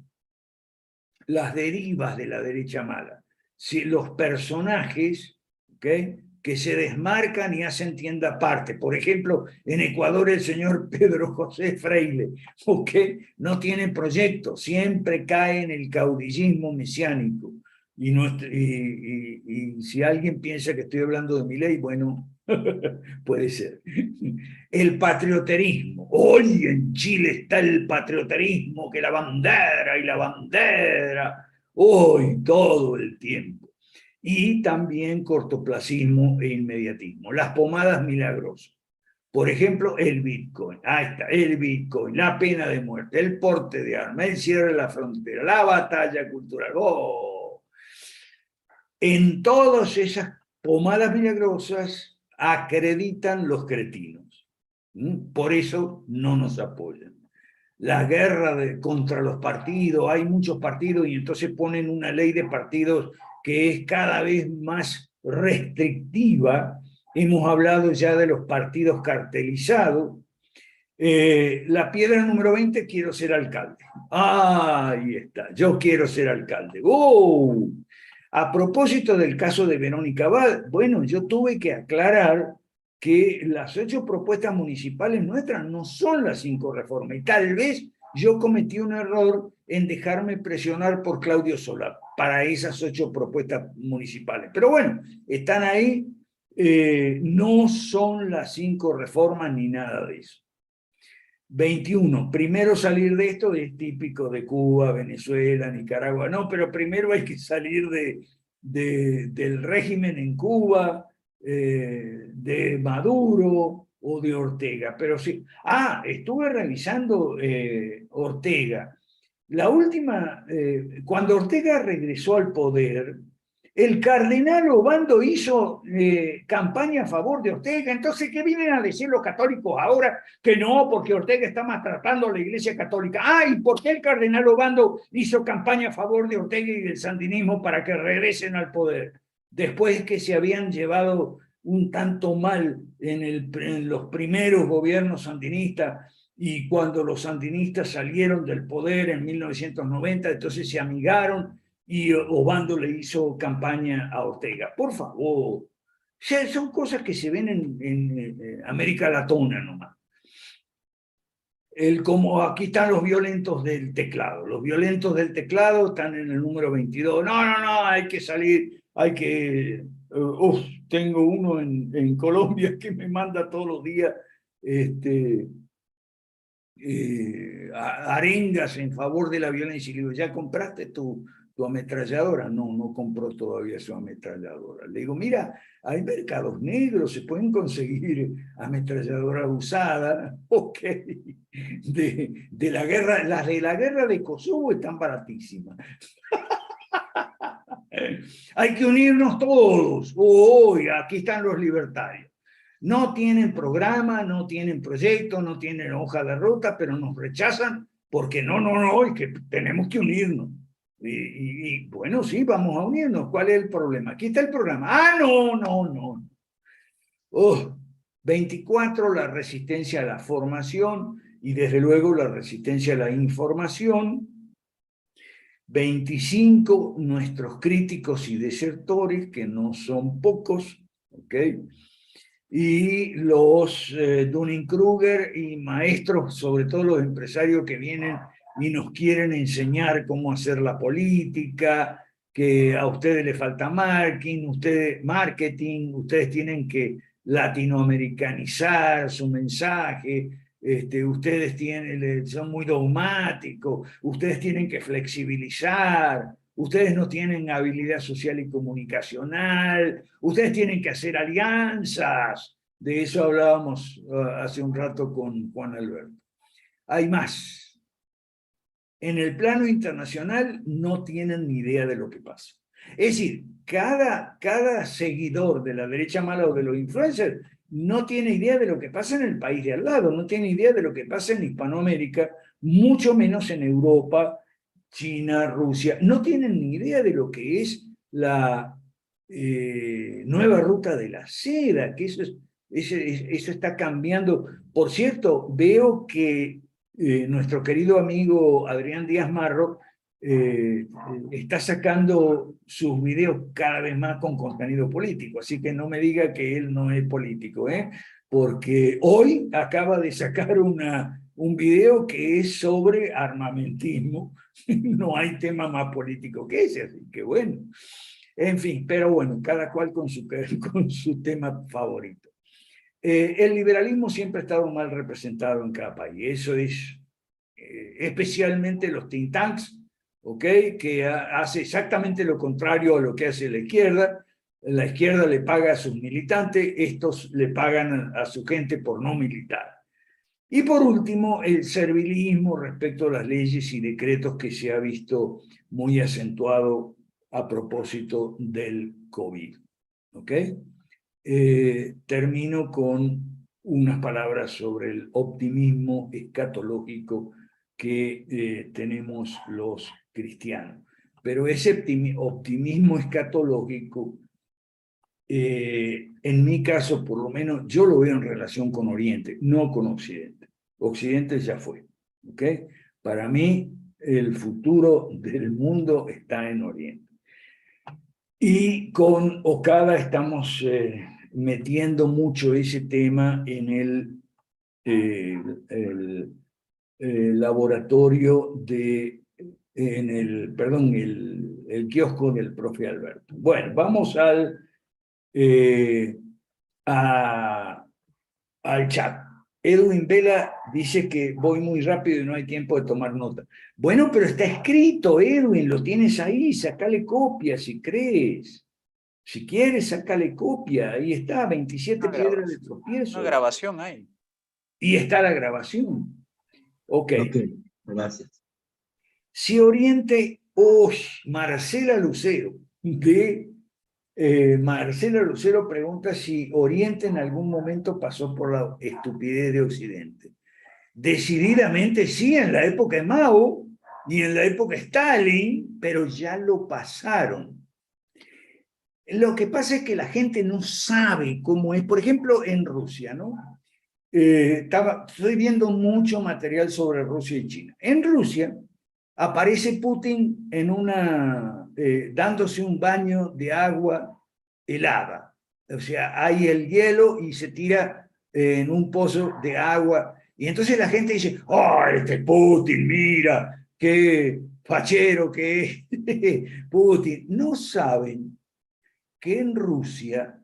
las derivas de la derecha mala. Si los personajes, ¿okay?, que se desmarcan y hacen tienda aparte. Por ejemplo, en Ecuador el señor Pedro José Freile, ¿okay?, no tiene proyecto, siempre cae en el caudillismo mesiánico. Y si alguien piensa que estoy hablando de Milei, bueno, puede ser. El patrioterismo. Hoy en Chile está el patrioterismo, que la bandera y la bandera. Hoy todo el tiempo. Y también cortoplacismo e inmediatismo. Las pomadas milagrosas. Por ejemplo, el Bitcoin. Ahí está, el Bitcoin, la pena de muerte, el porte de armas, el cierre de la frontera, la batalla cultural. ¡Oh! En todas esas pomadas milagrosas acreditan los cretinos. Por eso no nos apoyan. La guerra contra los partidos, hay muchos partidos y entonces ponen una ley de partidos que es cada vez más restrictiva. Hemos hablado ya de los partidos cartelizados. La piedra número 20, quiero ser alcalde. Ahí está, yo quiero ser alcalde. A propósito del caso de Verónica Abad, bueno, yo tuve que aclarar que las 8 propuestas municipales nuestras no son las 5 reformas, y tal vez yo cometí un error en dejarme presionar por Claudio Solá para esas 8 propuestas municipales. Pero bueno, están ahí, no son las 5 reformas ni nada de eso. 21, primero salir de esto, es típico de Cuba, Venezuela, Nicaragua, no, pero primero hay que salir del régimen en Cuba, de Maduro, o de Ortega, pero sí. Ah, estuve revisando Ortega. La última, cuando Ortega regresó al poder, el cardenal Obando hizo campaña a favor de Ortega. Entonces, ¿qué vienen a decir los católicos ahora? Que no, porque Ortega está maltratando a la Iglesia Católica. Ah, ¿y por qué el cardenal Obando hizo campaña a favor de Ortega y del sandinismo para que regresen al poder? Después que se habían llevado un tanto mal en los primeros gobiernos sandinistas, y cuando los sandinistas salieron del poder en 1990, entonces se amigaron y Obando le hizo campaña a Ortega. Por favor, son cosas que se ven en América Latina nomás. Como aquí están los violentos del teclado. Los violentos del teclado están en el número 22. No, hay que salir, hay que... tengo uno en Colombia que me manda todos los días arengas en favor de la violencia. Y le digo, ¿ya compraste tu ametralladora? No compró todavía su ametralladora. Le digo, mira, hay mercados negros, se pueden conseguir ametralladoras usadas, ok, de la guerra, las de la guerra de Kosovo están baratísimas. Hay que unirnos todos. Aquí están los libertarios. No tienen programa, no tienen proyecto, no tienen hoja de ruta, pero nos rechazan porque no, y que tenemos que unirnos. Y bueno, sí, vamos a unirnos. ¿Cuál es el problema? Aquí está el programa. Ah, no. 24, la resistencia a la formación y desde luego la resistencia a la información. 25, nuestros críticos y desertores, que no son pocos, ¿ok? Y los Dunning-Kruger y maestros, sobre todo los empresarios que vienen y nos quieren enseñar cómo hacer la política, que a ustedes les falta marketing, ustedes tienen que latinoamericanizar su mensaje, ustedes son muy dogmáticos, ustedes tienen que flexibilizar, ustedes no tienen habilidad social y comunicacional, ustedes tienen que hacer alianzas. De eso hablábamos hace un rato con Juan Alberto. Hay más. En el plano internacional no tienen ni idea de lo que pasa. Es decir, cada seguidor de la derecha mala o de los influencers no tiene idea de lo que pasa en el país de al lado, no tiene idea de lo que pasa en Hispanoamérica, mucho menos en Europa, China, Rusia. No tienen ni idea de lo que es la nueva ruta de la seda, que eso está cambiando. Por cierto, veo que nuestro querido amigo Adrián Díaz Marro está sacando sus videos cada vez más con contenido político, así que no me diga que él no es político, porque hoy acaba de sacar un video que es sobre armamentismo. No hay tema más político que ese, así que bueno. En fin, pero bueno, cada cual con su tema favorito. El liberalismo siempre ha estado mal representado en cada país. Eso es especialmente los think tanks, ¿ok? Que hace exactamente lo contrario a lo que hace la izquierda. La izquierda le paga a sus militantes, estos le pagan a su gente por no militar. Y por último, el servilismo respecto a las leyes y decretos que se ha visto muy acentuado a propósito del COVID. ¿Ok? Termino con unas palabras sobre el optimismo escatológico que tenemos los cristianos. Pero ese optimismo escatológico, en mi caso, por lo menos, yo lo veo en relación con Oriente, no con Occidente. Occidente ya fue, ¿ok? Para mí, el futuro del mundo está en Oriente. Y con Okada estamos metiendo mucho ese tema en el laboratorio el kiosco del profe Alberto. Bueno, vamos al chat. Edwin Vela dice que voy muy rápido y no hay tiempo de tomar nota. Bueno, pero está escrito, Edwin, lo tienes ahí, sacale copia si crees. Si quieres, sácale copia. Ahí está, 27 Una piedras de grabación. tropiezo. Una grabación hay. Y está la grabación. Ok. Ok, gracias. Si Oriente, Marcela Lucero, Marcela Lucero pregunta si Oriente en algún momento pasó por la estupidez de Occidente. Decididamente sí, en la época de Mao y en la época de Stalin, pero ya lo pasaron. Lo que pasa es que la gente no sabe cómo es. Por ejemplo, en Rusia, ¿no? Estoy viendo mucho material sobre Rusia y China. En Rusia aparece Putin dándose un baño de agua helada. O sea, hay el hielo y se tira en un pozo de agua. Y entonces la gente dice, ¡oh, este Putin, mira, qué fachero que es Putin! No saben que en Rusia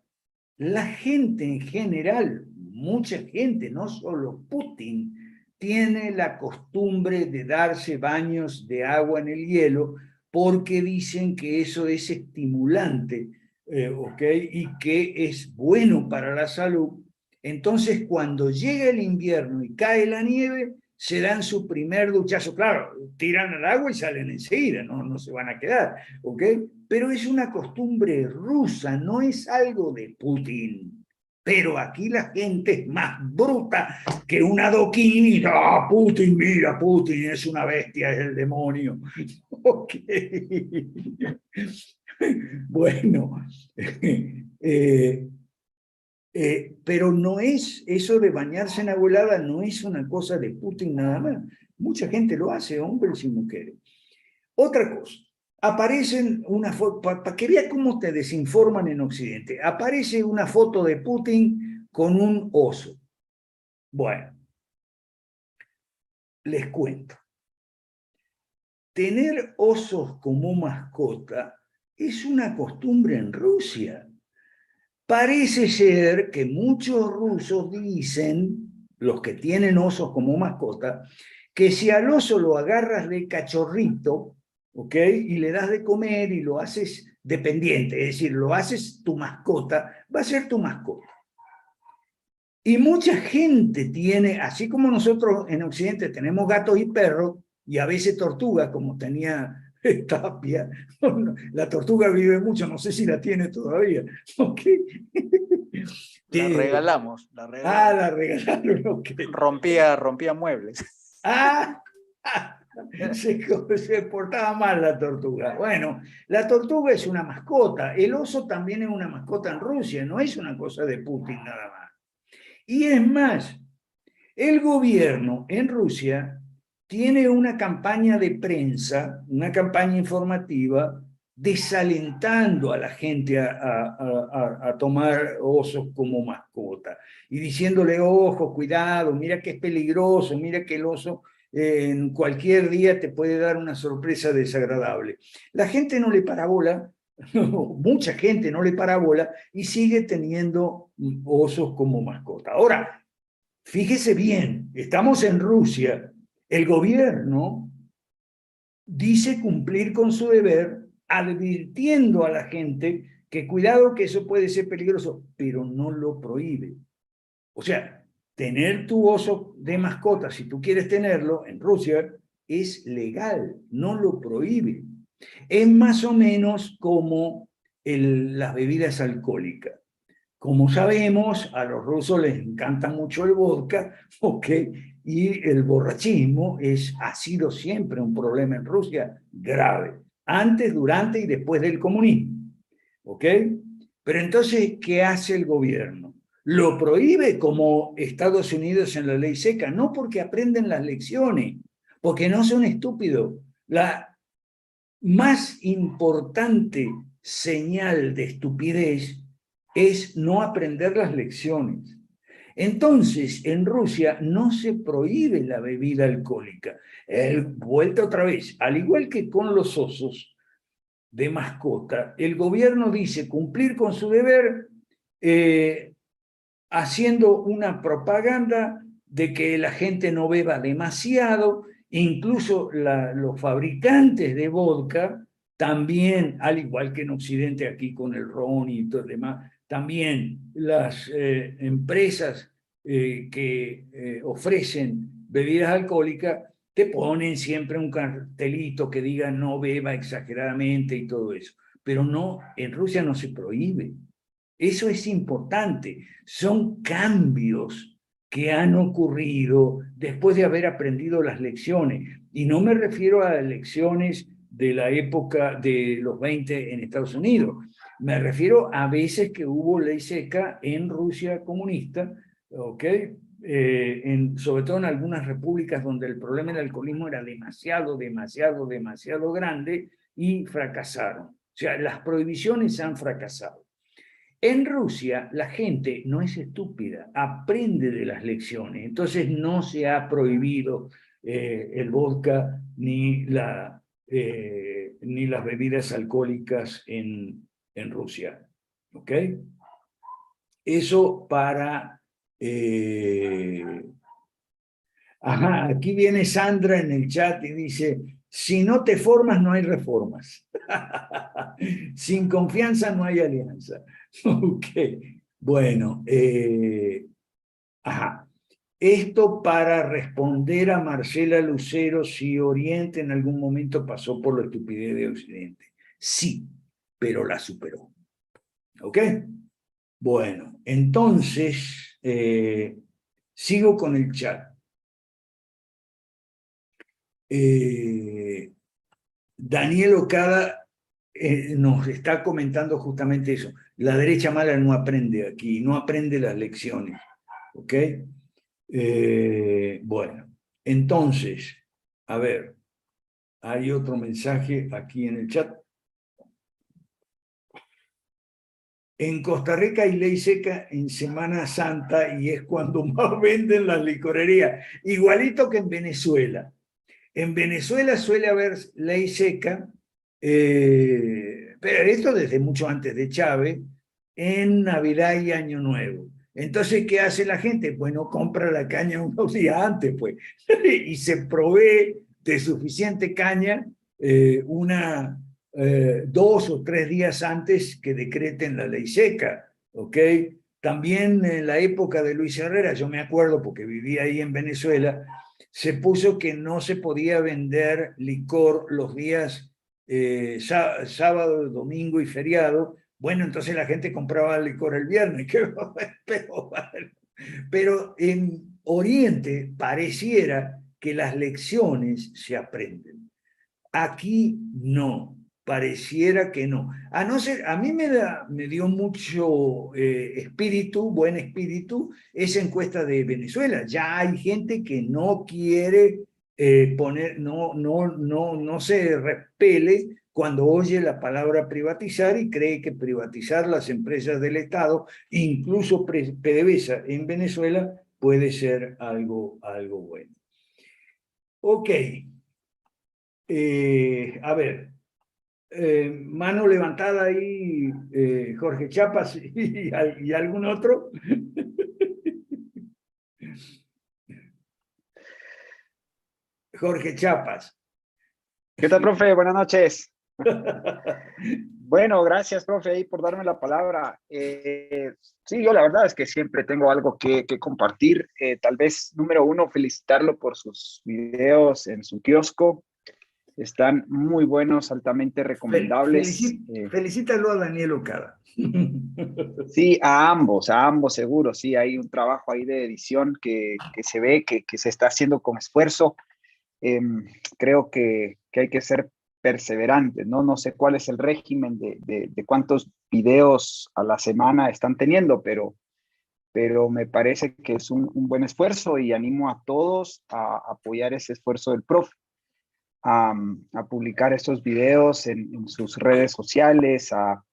la gente en general, mucha gente, no solo Putin, tiene la costumbre de darse baños de agua en el hielo porque dicen que eso es estimulante, ¿ok? Y que es bueno para la salud. Entonces, cuando llega el invierno y cae la nieve, se dan su primer duchazo. Claro, tiran al agua y salen enseguida, no se van a quedar, ¿ok? Pero es una costumbre rusa, no es algo de Putin. Pero aquí la gente es más bruta que un adoquín y ¡ah, Putin, mira, Putin es una bestia, es el demonio! Ok. Bueno, pero no es, eso de bañarse en agua helada no es una cosa de Putin nada más. Mucha gente lo hace, hombres y mujeres. Otra cosa, aparecen una foto, para que vea cómo te desinforman en Occidente, aparece una foto de Putin con un oso. Bueno, les cuento. Tener osos como mascota es una costumbre en Rusia. Parece ser que muchos rusos dicen, los que tienen osos como mascota, que si al oso lo agarras de cachorrito, ¿ok? Y le das de comer y lo haces dependiente, es decir, lo haces tu mascota, va a ser tu mascota. Y mucha gente tiene, así como nosotros en Occidente tenemos gatos y perros, y a veces tortugas, como tenía Tapia. La tortuga vive mucho, no sé si la tiene todavía. ¿Okay? La regalamos, la Ah, regalamos. la regalaron, ok. Rompía muebles. Ah, se portaba mal la tortuga. Bueno, la tortuga es una mascota. El oso también es una mascota en Rusia, no es una cosa de Putin nada más. Y es más, el gobierno en Rusia tiene una campaña de prensa, una campaña informativa, desalentando a la gente a tomar osos como mascota y diciéndole, ojo, cuidado, mira que es peligroso, mira que el oso en cualquier día te puede dar una sorpresa desagradable. La gente no le para bola, mucha gente no le para bola y sigue teniendo osos como mascota. Ahora, fíjese bien, estamos en Rusia, el gobierno dice cumplir con su deber advirtiendo a la gente que cuidado que eso puede ser peligroso, pero no lo prohíbe. O sea, tener tu oso de mascota, si tú quieres tenerlo en Rusia, es legal, no lo prohíbe. Es más o menos como las bebidas alcohólicas. Como sabemos, a los rusos les encanta mucho el vodka, ¿ok? Y el borrachismo ha sido siempre un problema en Rusia grave, antes, durante y después del comunismo, ¿ok? Pero entonces, ¿qué hace el gobierno? Lo prohíbe como Estados Unidos en la ley seca, no porque aprenden las lecciones, porque no son estúpidos. La más importante señal de estupidez es no aprender las lecciones. Entonces, en Rusia no se prohíbe la bebida alcohólica. Vuelta otra vez, al igual que con los osos de mascota, el gobierno dice cumplir con su deber haciendo una propaganda de que la gente no beba demasiado, incluso los fabricantes de vodka También, al igual que en Occidente, aquí con el ron y todo lo demás, también las empresas que ofrecen bebidas alcohólicas te ponen siempre un cartelito que diga no beba exageradamente y todo eso. Pero no, en Rusia no se prohíbe. Eso es importante. Son cambios que han ocurrido después de haber aprendido las lecciones. Y no me refiero a lecciones de la época de los 20 en Estados Unidos. Me refiero a veces que hubo ley seca en Rusia comunista, ¿ok? Sobre todo en algunas repúblicas donde el problema del alcoholismo era demasiado grande y fracasaron. O sea, las prohibiciones han fracasado. En Rusia la gente no es estúpida, aprende de las lecciones, entonces no se ha prohibido el vodka ni las bebidas alcohólicas en Rusia. ¿Ok? Eso para... Ajá, aquí viene Sandra en el chat y dice, si no te formas no hay reformas. Sin confianza no hay alianza. Ok, bueno, ajá. Esto para responder a Marcela Lucero si Oriente en algún momento pasó por la estupidez de Occidente. Sí, pero la superó. ¿Ok? Bueno, entonces, sigo con el chat. Daniel Ocada nos está comentando justamente eso. La derecha mala no aprende aquí, no aprende las lecciones. ¿Ok? Bueno, entonces, a ver, hay otro mensaje aquí en el chat. En Costa Rica hay ley seca en Semana Santa y es cuando más venden las licorerías, igualito que en Venezuela. En Venezuela suele haber ley seca, pero esto desde mucho antes de Chávez, en Navidad y Año Nuevo. Entonces, ¿qué hace la gente? Bueno, compra la caña unos días antes, pues, y se provee de suficiente caña 2 o 3 días antes que decreten la ley seca, ¿ok? También en la época de Luis Herrera, yo me acuerdo porque vivía ahí en Venezuela, se puso que no se podía vender licor los días sábado, domingo y feriado. Bueno, entonces la gente compraba licor el viernes, pero en Oriente pareciera que las lecciones se aprenden. Aquí no, pareciera que no. A no ser, a mí me dio mucho buen espíritu, esa encuesta de Venezuela. Ya hay gente que no quiere no se repele cuando oye la palabra privatizar y cree que privatizar las empresas del Estado, incluso PDVSA en Venezuela, puede ser algo bueno. Ok. A ver, mano levantada ahí, Jorge Chapas y algún otro. Jorge Chapas. ¿Qué tal, profe? Buenas noches. Bueno, gracias, profe, ahí por darme la palabra. Sí, yo la verdad es que siempre tengo algo que compartir. Tal vez, número uno, felicitarlo por sus videos en su kiosco. Están muy buenos, altamente recomendables. Felicítalo a Daniel Ocada. Sí, a ambos seguro. Sí, hay un trabajo ahí de edición que se ve que se está haciendo con esfuerzo. Creo que hay que ser perseverantes, ¿no? No sé cuál es el régimen de cuántos videos a la semana están teniendo, pero me parece que es un buen esfuerzo y animo a todos a apoyar ese esfuerzo del profe, a publicar estos videos en sus redes sociales, a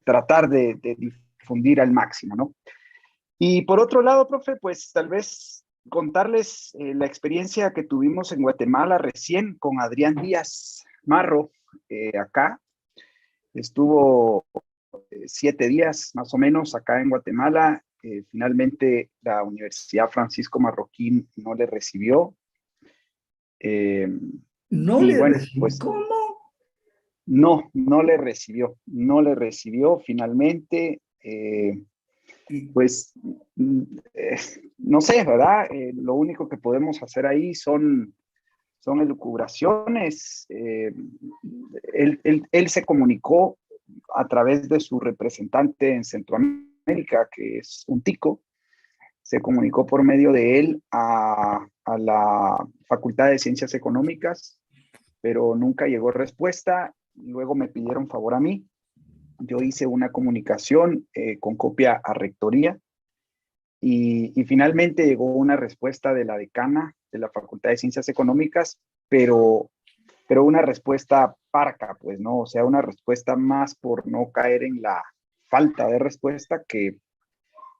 tratar de difundir al máximo, ¿no? Y por otro lado, profe, pues tal vez contarles la experiencia que tuvimos en Guatemala recién con Adrián Díaz Marro, acá. Estuvo 7 días más o menos acá en Guatemala. Finalmente la Universidad Francisco Marroquín no le recibió. ¿No le recibió? Pues, ¿Cómo? no le recibió, finalmente. Pues no sé, ¿verdad? Lo único que podemos hacer ahí son elucubraciones. Él se comunicó a través de su representante en Centroamérica, que es un tico, se comunicó por medio de él a la Facultad de Ciencias Económicas, pero nunca llegó respuesta. Luego me pidieron favor a mí. Yo hice una comunicación con copia a Rectoría y finalmente llegó una respuesta de la decana de la Facultad de Ciencias Económicas, pero una respuesta parca, pues, ¿no? O sea, una respuesta más por no caer en la falta de respuesta que,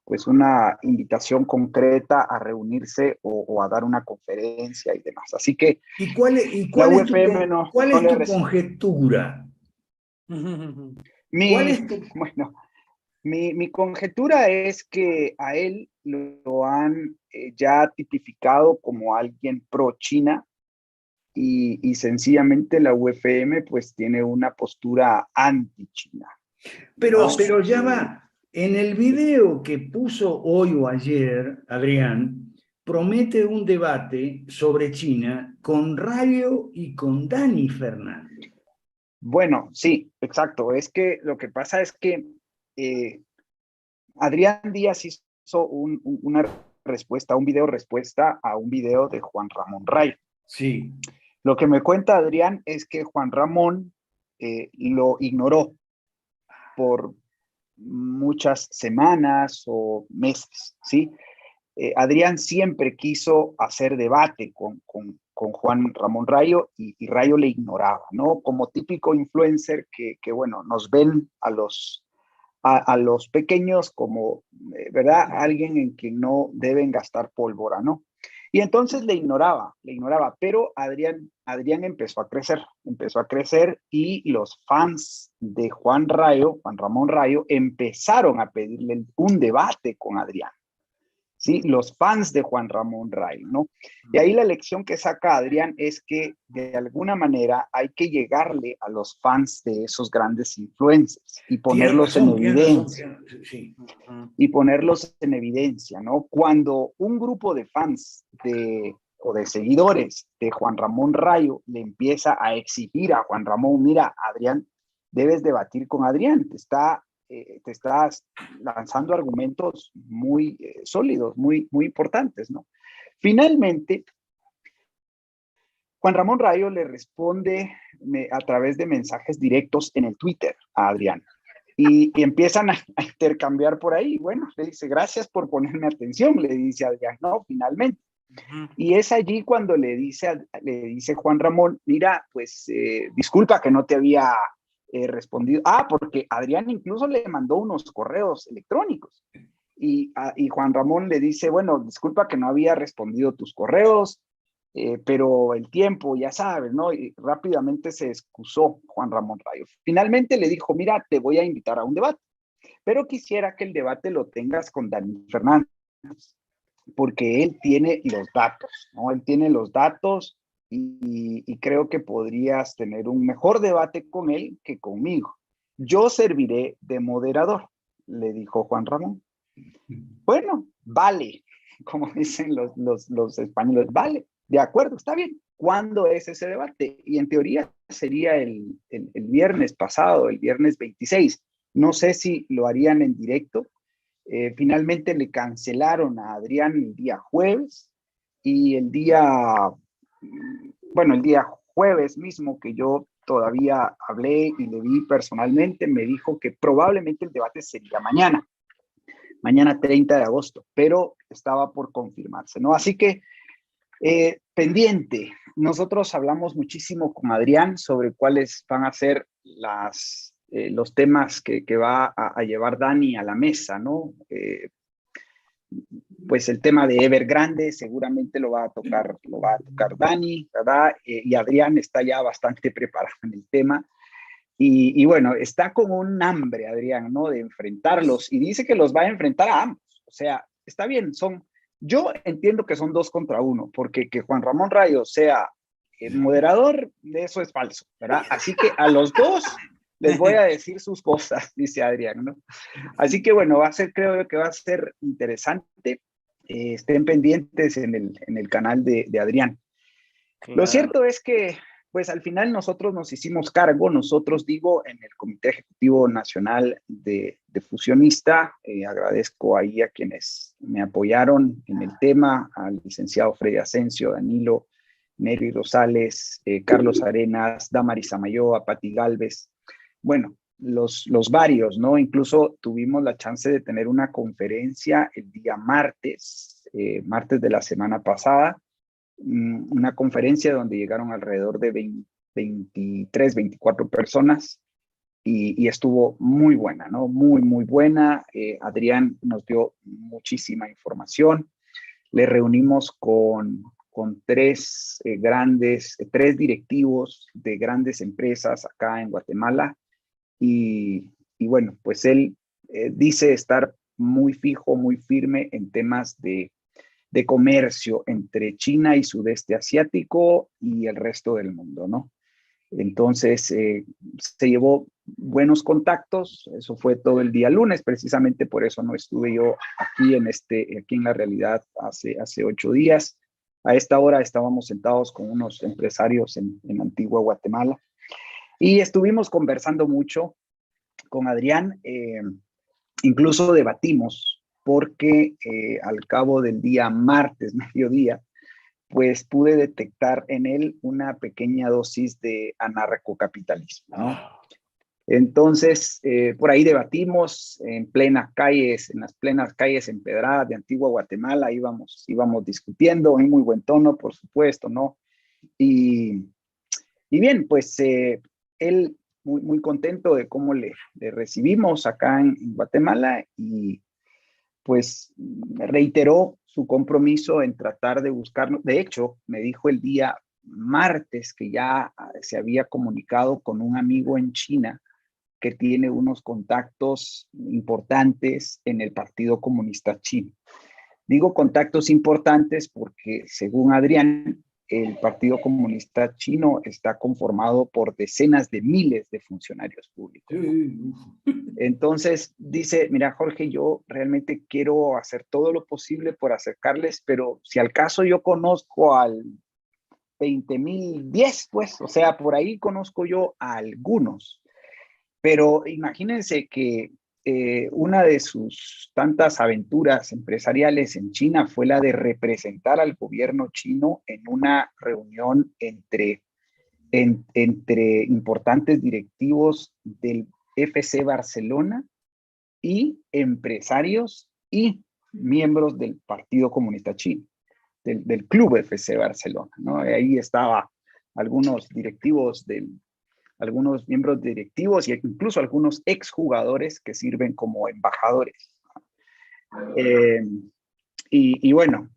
pues, una invitación concreta a reunirse o a dar una conferencia y demás. Así que ¿Y cuál la es tu, UFM cuál no es le tu conjetura? ¿Cuál es tu... Bueno, mi conjetura es que a él lo han ya tipificado como alguien pro China y sencillamente la UFM pues tiene una postura anti-China. Pero ya va. En el video que puso hoy o ayer, Adrián, promete un debate sobre China con Rayo y con Dani Fernández. Bueno, sí, exacto. Es que lo que pasa es que Adrián Díaz hizo una respuesta, un video respuesta a un video de Juan Ramón Rayo. Sí. Lo que me cuenta Adrián es que Juan Ramón lo ignoró por muchas semanas o meses, ¿sí? Adrián siempre quiso hacer debate con Juan Ramón Rayo y Rayo le ignoraba, ¿no? Como típico influencer que bueno, nos ven a los pequeños como, ¿verdad? Alguien en quien no deben gastar pólvora, ¿no? Y entonces le ignoraba, pero Adrián empezó a crecer y los fans de Juan Ramón Rayo, empezaron a pedirle un debate con Adrián. ¿Sí? Los fans de Juan Ramón Rayo, ¿no? Y ahí la lección que saca Adrián es que de alguna manera hay que llegarle a los fans de esos grandes influencers y ponerlos en evidencia. Sí. Y ponerlos en evidencia, ¿no? Cuando un grupo de fans o de seguidores de Juan Ramón Rayo le empieza a exigir a Juan Ramón, mira, Adrián, debes debatir con Adrián, te estás lanzando argumentos muy sólidos, muy importantes, ¿no? Finalmente, Juan Ramón Rayo le responde a través de mensajes directos en el Twitter a Adrián y empiezan a intercambiar por ahí. Bueno, le dice, gracias por ponerme atención, le dice Adrián, no, finalmente. Y es allí cuando le dice Juan Ramón, mira, pues disculpa que no te había respondido. Porque Adrián incluso le mandó unos correos electrónicos. Y Juan Ramón le dice, bueno, disculpa que no había respondido tus correos, pero el tiempo, ya sabes, ¿no? Y rápidamente se excusó Juan Ramón Rayo. Finalmente le dijo, mira, te voy a invitar a un debate, pero quisiera que el debate lo tengas con Dani Fernández, porque él tiene los datos, ¿no? Él tiene los datos y creo que podrías tener un mejor debate con él que conmigo. Yo serviré de moderador, le dijo Juan Ramón. Bueno, vale, como dicen los españoles, vale, de acuerdo, está bien. ¿Cuándo es ese debate? Y en teoría sería el viernes pasado, el viernes 26. No sé si lo harían en directo. Finalmente le cancelaron a Adrián el día jueves y el día jueves mismo que yo todavía hablé y le vi personalmente, me dijo que probablemente el debate sería mañana 30 de agosto, pero estaba por confirmarse, ¿no? Así que pendiente, nosotros hablamos muchísimo con Adrián sobre cuáles van a ser los temas que va a llevar Dani a la mesa, ¿no? Pues el tema de Evergrande seguramente lo va a tocar Dani, ¿verdad? Y Adrián está ya bastante preparado en el tema. Y bueno, está con un hambre, Adrián, ¿no? De enfrentarlos. Y dice que los va a enfrentar a ambos. O sea, está bien, yo entiendo que son 2 contra 1, porque que Juan Ramón Rayo sea el moderador, de eso es falso, ¿verdad? Así que a los dos les voy a decir sus cosas, dice Adrián, ¿no? Así que bueno, creo que va a ser interesante. Estén pendientes en el canal de Adrián. Claro. Lo cierto es que, pues al final nosotros nos hicimos cargo, nosotros digo, en el Comité Ejecutivo Nacional de Fusionista, agradezco ahí a quienes me apoyaron en el tema, al licenciado Freddy Asensio, Danilo, Neri Rosales, Carlos Arenas, Damaris Amayoa, Pati Galvez, bueno, los varios, ¿no? Incluso tuvimos la chance de tener una conferencia el día martes de la semana pasada, una conferencia donde llegaron alrededor de 23, 24 personas y estuvo muy buena, ¿no? Muy, muy buena. Adrián nos dio muchísima información. Le reunimos con tres directivos de grandes empresas acá en Guatemala y bueno, pues él dice estar muy fijo, muy firme en temas de comercio entre China y sudeste asiático y el resto del mundo, ¿no? Entonces, se llevó buenos contactos, eso fue todo el día lunes, precisamente por eso no estuve yo aquí en la realidad hace 8 días. A esta hora estábamos sentados con unos empresarios en Antigua Guatemala y estuvimos conversando mucho con Adrián, incluso debatimos porque al cabo del día martes, mediodía, pues pude detectar en él una pequeña dosis de anarcocapitalismo, ¿no? Entonces, por ahí debatimos en las plenas calles empedradas de Antigua Guatemala, íbamos discutiendo en muy buen tono, por supuesto, ¿no? Y bien, pues él muy, muy contento de cómo le recibimos acá en Guatemala y pues reiteró su compromiso en tratar de buscarnos. De hecho, me dijo el día martes que ya se había comunicado con un amigo en China que tiene unos contactos importantes en el Partido Comunista Chino. Digo contactos importantes porque, según Adrián, el Partido Comunista Chino está conformado por decenas de miles de funcionarios públicos. Entonces dice, mira Jorge, yo realmente quiero hacer todo lo posible por acercarles, pero si al caso yo conozco al 20.010, pues, o sea, por ahí conozco yo a algunos. Pero imagínense que una de sus tantas aventuras empresariales en China fue la de representar al gobierno chino en una reunión entre importantes directivos del FC Barcelona y empresarios y miembros del Partido Comunista Chino, del Club FC Barcelona, ¿no? Ahí estaba algunos miembros directivos e incluso algunos exjugadores que sirven como embajadores. Y bueno,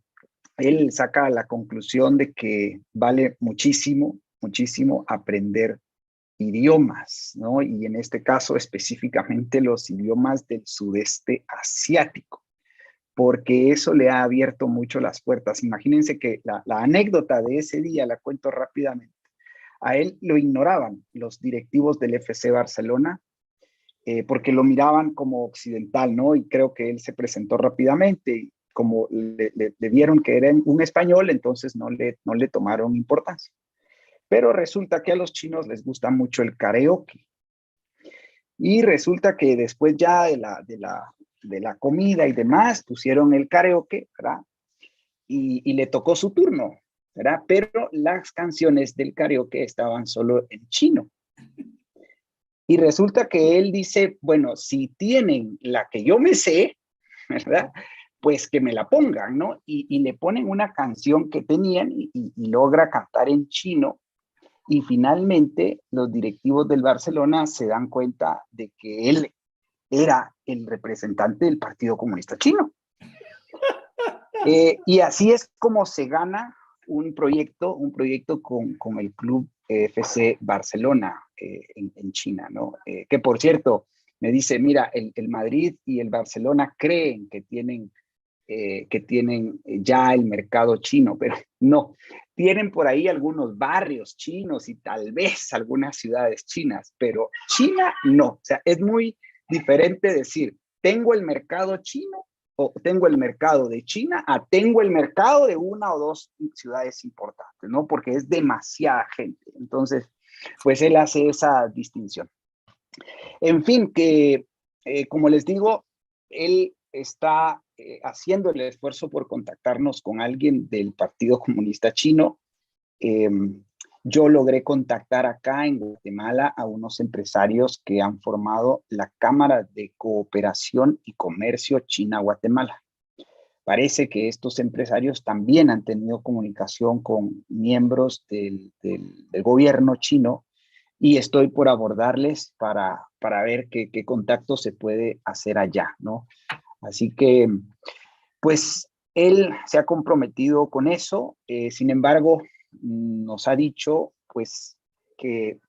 él saca la conclusión de que vale muchísimo, muchísimo aprender idiomas, ¿no? Y en este caso específicamente los idiomas del sudeste asiático, porque eso le ha abierto mucho las puertas. Imagínense que la anécdota de ese día la cuento rápidamente. A él lo ignoraban los directivos del FC Barcelona porque lo miraban como occidental, ¿no? Y creo que él se presentó rápidamente y como le vieron que era un español, entonces no le tomaron importancia. Pero resulta que a los chinos les gusta mucho el karaoke. Y resulta que después ya de la comida y demás, pusieron el karaoke, ¿verdad? Y le tocó su turno, ¿verdad? Pero las canciones del karaoke estaban solo en chino. Y resulta que él dice, bueno, si tienen la que yo me sé, ¿verdad? Pues que me la pongan, ¿no? Y le ponen una canción que tenían y logra cantar en chino. Y finalmente los directivos del Barcelona se dan cuenta de que él era el representante del Partido Comunista Chino. Y así es como se gana un proyecto con el Club FC Barcelona en China, ¿no? Que por cierto, me dice, mira, el Madrid y el Barcelona creen que tienen que tienen ya el mercado chino, pero no. Tienen por ahí algunos barrios chinos y tal vez algunas ciudades chinas, pero China no. O sea, es muy diferente decir, tengo el mercado chino o tengo el mercado de China a tengo el mercado de una o dos ciudades importantes, ¿no? Porque es demasiada gente. Entonces, pues él hace esa distinción. En fin, que como les digo, él está haciendo el esfuerzo por contactarnos con alguien del Partido Comunista Chino. Yo logré contactar acá en Guatemala a unos empresarios que han formado la Cámara de Cooperación y Comercio China-Guatemala. Parece que estos empresarios también han tenido comunicación con miembros del gobierno chino y estoy por abordarles para ver qué contacto se puede hacer allá, ¿no? Así que, pues, él se ha comprometido con eso. Sin embargo, nos ha dicho, pues, que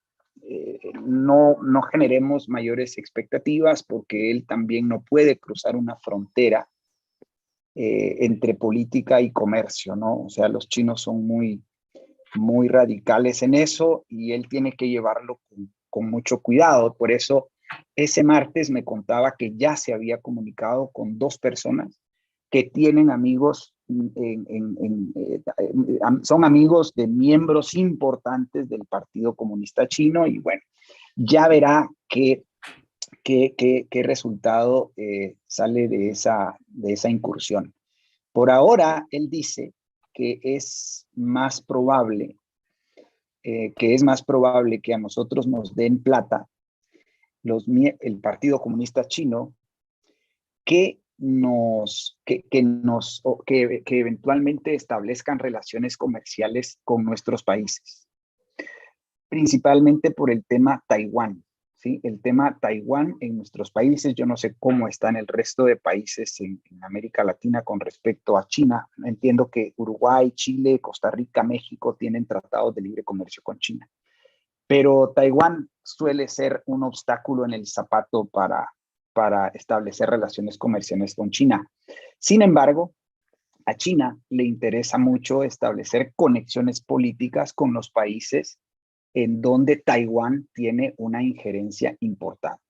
no generemos mayores expectativas porque él también no puede cruzar una frontera entre política y comercio, ¿no? O sea, los chinos son muy radicales en eso y él tiene que llevarlo con mucho cuidado. Por eso, ese martes me contaba que ya se había comunicado con 2 personas que tienen amigos, son amigos de miembros importantes del Partido Comunista Chino y bueno, ya verá qué resultado sale de esa incursión. Por ahora, él dice que es más probable que a nosotros nos den plata el Partido Comunista Chino que eventualmente establezcan relaciones comerciales con nuestros países, principalmente por el tema Taiwán. ¿Sí? El tema Taiwán en nuestros países, yo no sé cómo está en el resto de países en América Latina con respecto a China. Entiendo que Uruguay, Chile, Costa Rica, México tienen tratados de libre comercio con China. Pero Taiwán suele ser un obstáculo en el zapato para establecer relaciones comerciales con China. Sin embargo, a China le interesa mucho establecer conexiones políticas con los países en donde Taiwán tiene una injerencia importante.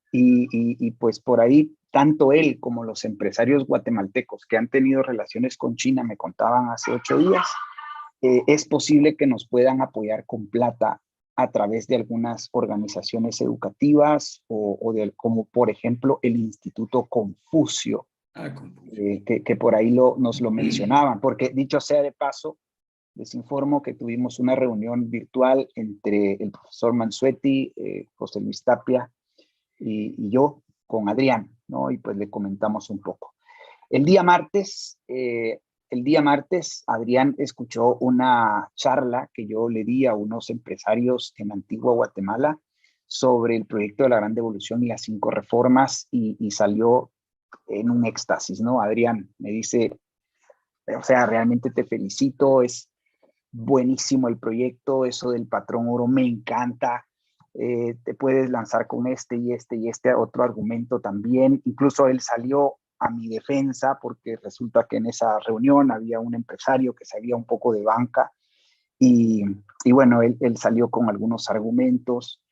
Y pues por ahí, tanto él como los empresarios guatemaltecos que han tenido relaciones con China, me contaban hace 8 días, es posible que nos puedan apoyar con plata a través de algunas organizaciones educativas como por ejemplo el Instituto Confucio, que por ahí nos lo mencionaban, porque dicho sea de paso, les informo que tuvimos una reunión virtual entre el profesor Mansuetti, José Luis Tapia y yo con Adrián, ¿no? Y pues le comentamos un poco. El día martes, Adrián escuchó una charla que yo le di a unos empresarios en Antigua Guatemala sobre el proyecto de la Gran Devolución y las 5 reformas y salió en un éxtasis, ¿no? Adrián me dice, o sea, realmente te felicito, es buenísimo el proyecto, eso del patrón oro me encanta, te puedes lanzar con este y este otro argumento también. Incluso él salió a mi defensa porque resulta que en esa reunión había un empresario que sabía un poco de banca y bueno, él salió con algunos argumentos.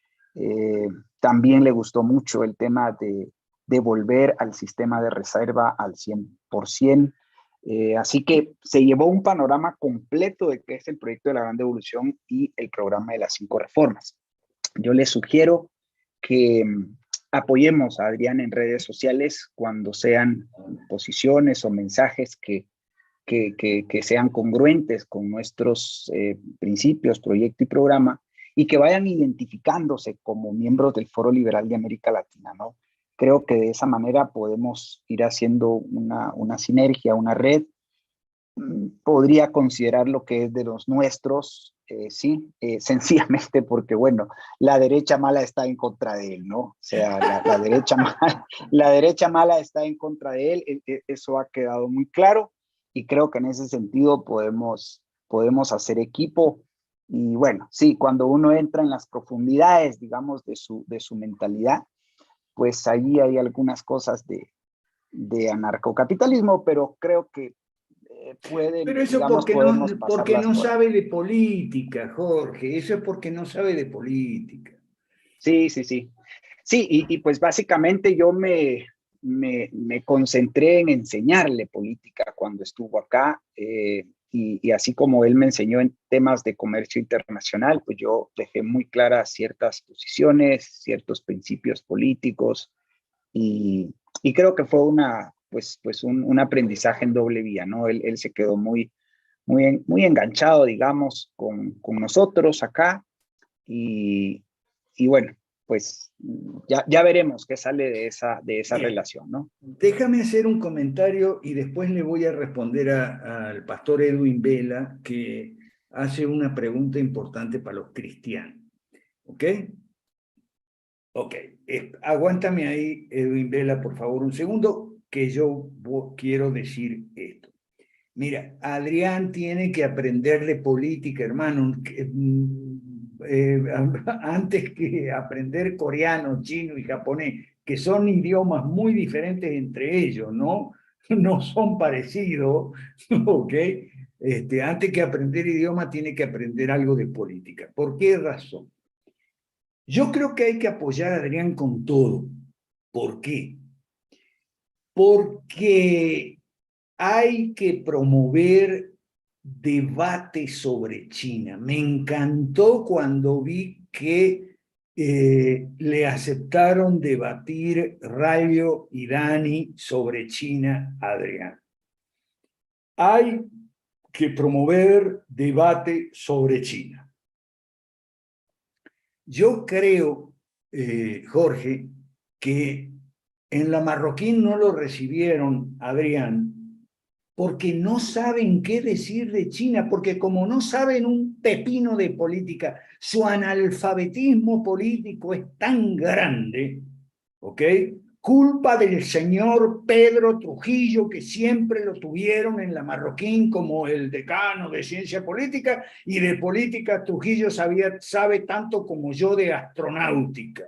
También le gustó mucho el tema de volver al sistema de reserva al 100%. Así que se llevó un panorama completo de qué es el proyecto de la Gran Devolución y el programa de las 5 reformas. Yo les sugiero que apoyemos a Adrián en redes sociales cuando sean posiciones o mensajes que sean congruentes con nuestros principios, proyecto y programa, y que vayan identificándose como miembros del Foro Liberal de América Latina, ¿no? Creo que de esa manera podemos ir haciendo una sinergia, una red. Podría considerar lo que es de los nuestros, sí, sencillamente porque, bueno, la derecha mala está en contra de él, ¿no? O sea, la derecha mala está en contra de él, eso ha quedado muy claro y creo que en ese sentido podemos hacer equipo. Y bueno, sí, cuando uno entra en las profundidades, digamos, de su mentalidad, pues ahí hay algunas cosas de anarcocapitalismo, pero creo que pueden, Pero eso digamos, podemos porque pasarlas no por sabe de política, Jorge. Eso es porque no sabe de política. Sí, sí, sí. Sí, y pues básicamente yo me concentré en enseñarle política cuando estuvo acá, y así como él me enseñó en temas de comercio internacional, pues yo dejé muy claras ciertas posiciones, ciertos principios políticos, y creo que fue un aprendizaje en doble vía, ¿no? Él se quedó muy enganchado, digamos, con nosotros acá, y, y bueno, pues ya veremos qué sale de esa Bien. relación, ¿no? Déjame hacer un comentario y después le voy a responder al pastor Edwin Vela, que hace una pregunta importante para los cristianos. ¿Ok? Ok. Aguántame ahí, Edwin Vela, por favor, un segundo, que yo quiero decir esto. Mira, Adrián tiene que aprender de política, hermano, antes que aprender coreano, chino y japonés, que son idiomas muy diferentes entre ellos, ¿no? No son parecidos, ¿ok? Antes que aprender idioma, tiene que aprender algo de política. ¿Por qué razón? Yo creo que hay que apoyar a Adrián con todo. ¿Por qué? Porque hay que promover debate sobre China. Me encantó cuando vi que le aceptaron debatir Rayo y Dani sobre China a Adrián. Hay que promover debate sobre China. Yo creo, Jorge, que en la Marroquín no lo recibieron, Adrián, porque no saben qué decir de China, porque como no saben un pepino de política, su analfabetismo político es tan grande, ¿ok? Culpa del señor Pedro Trujillo, que siempre lo tuvieron en la Marroquín como el decano de ciencia política, y de política Trujillo sabe tanto como yo de astronáutica.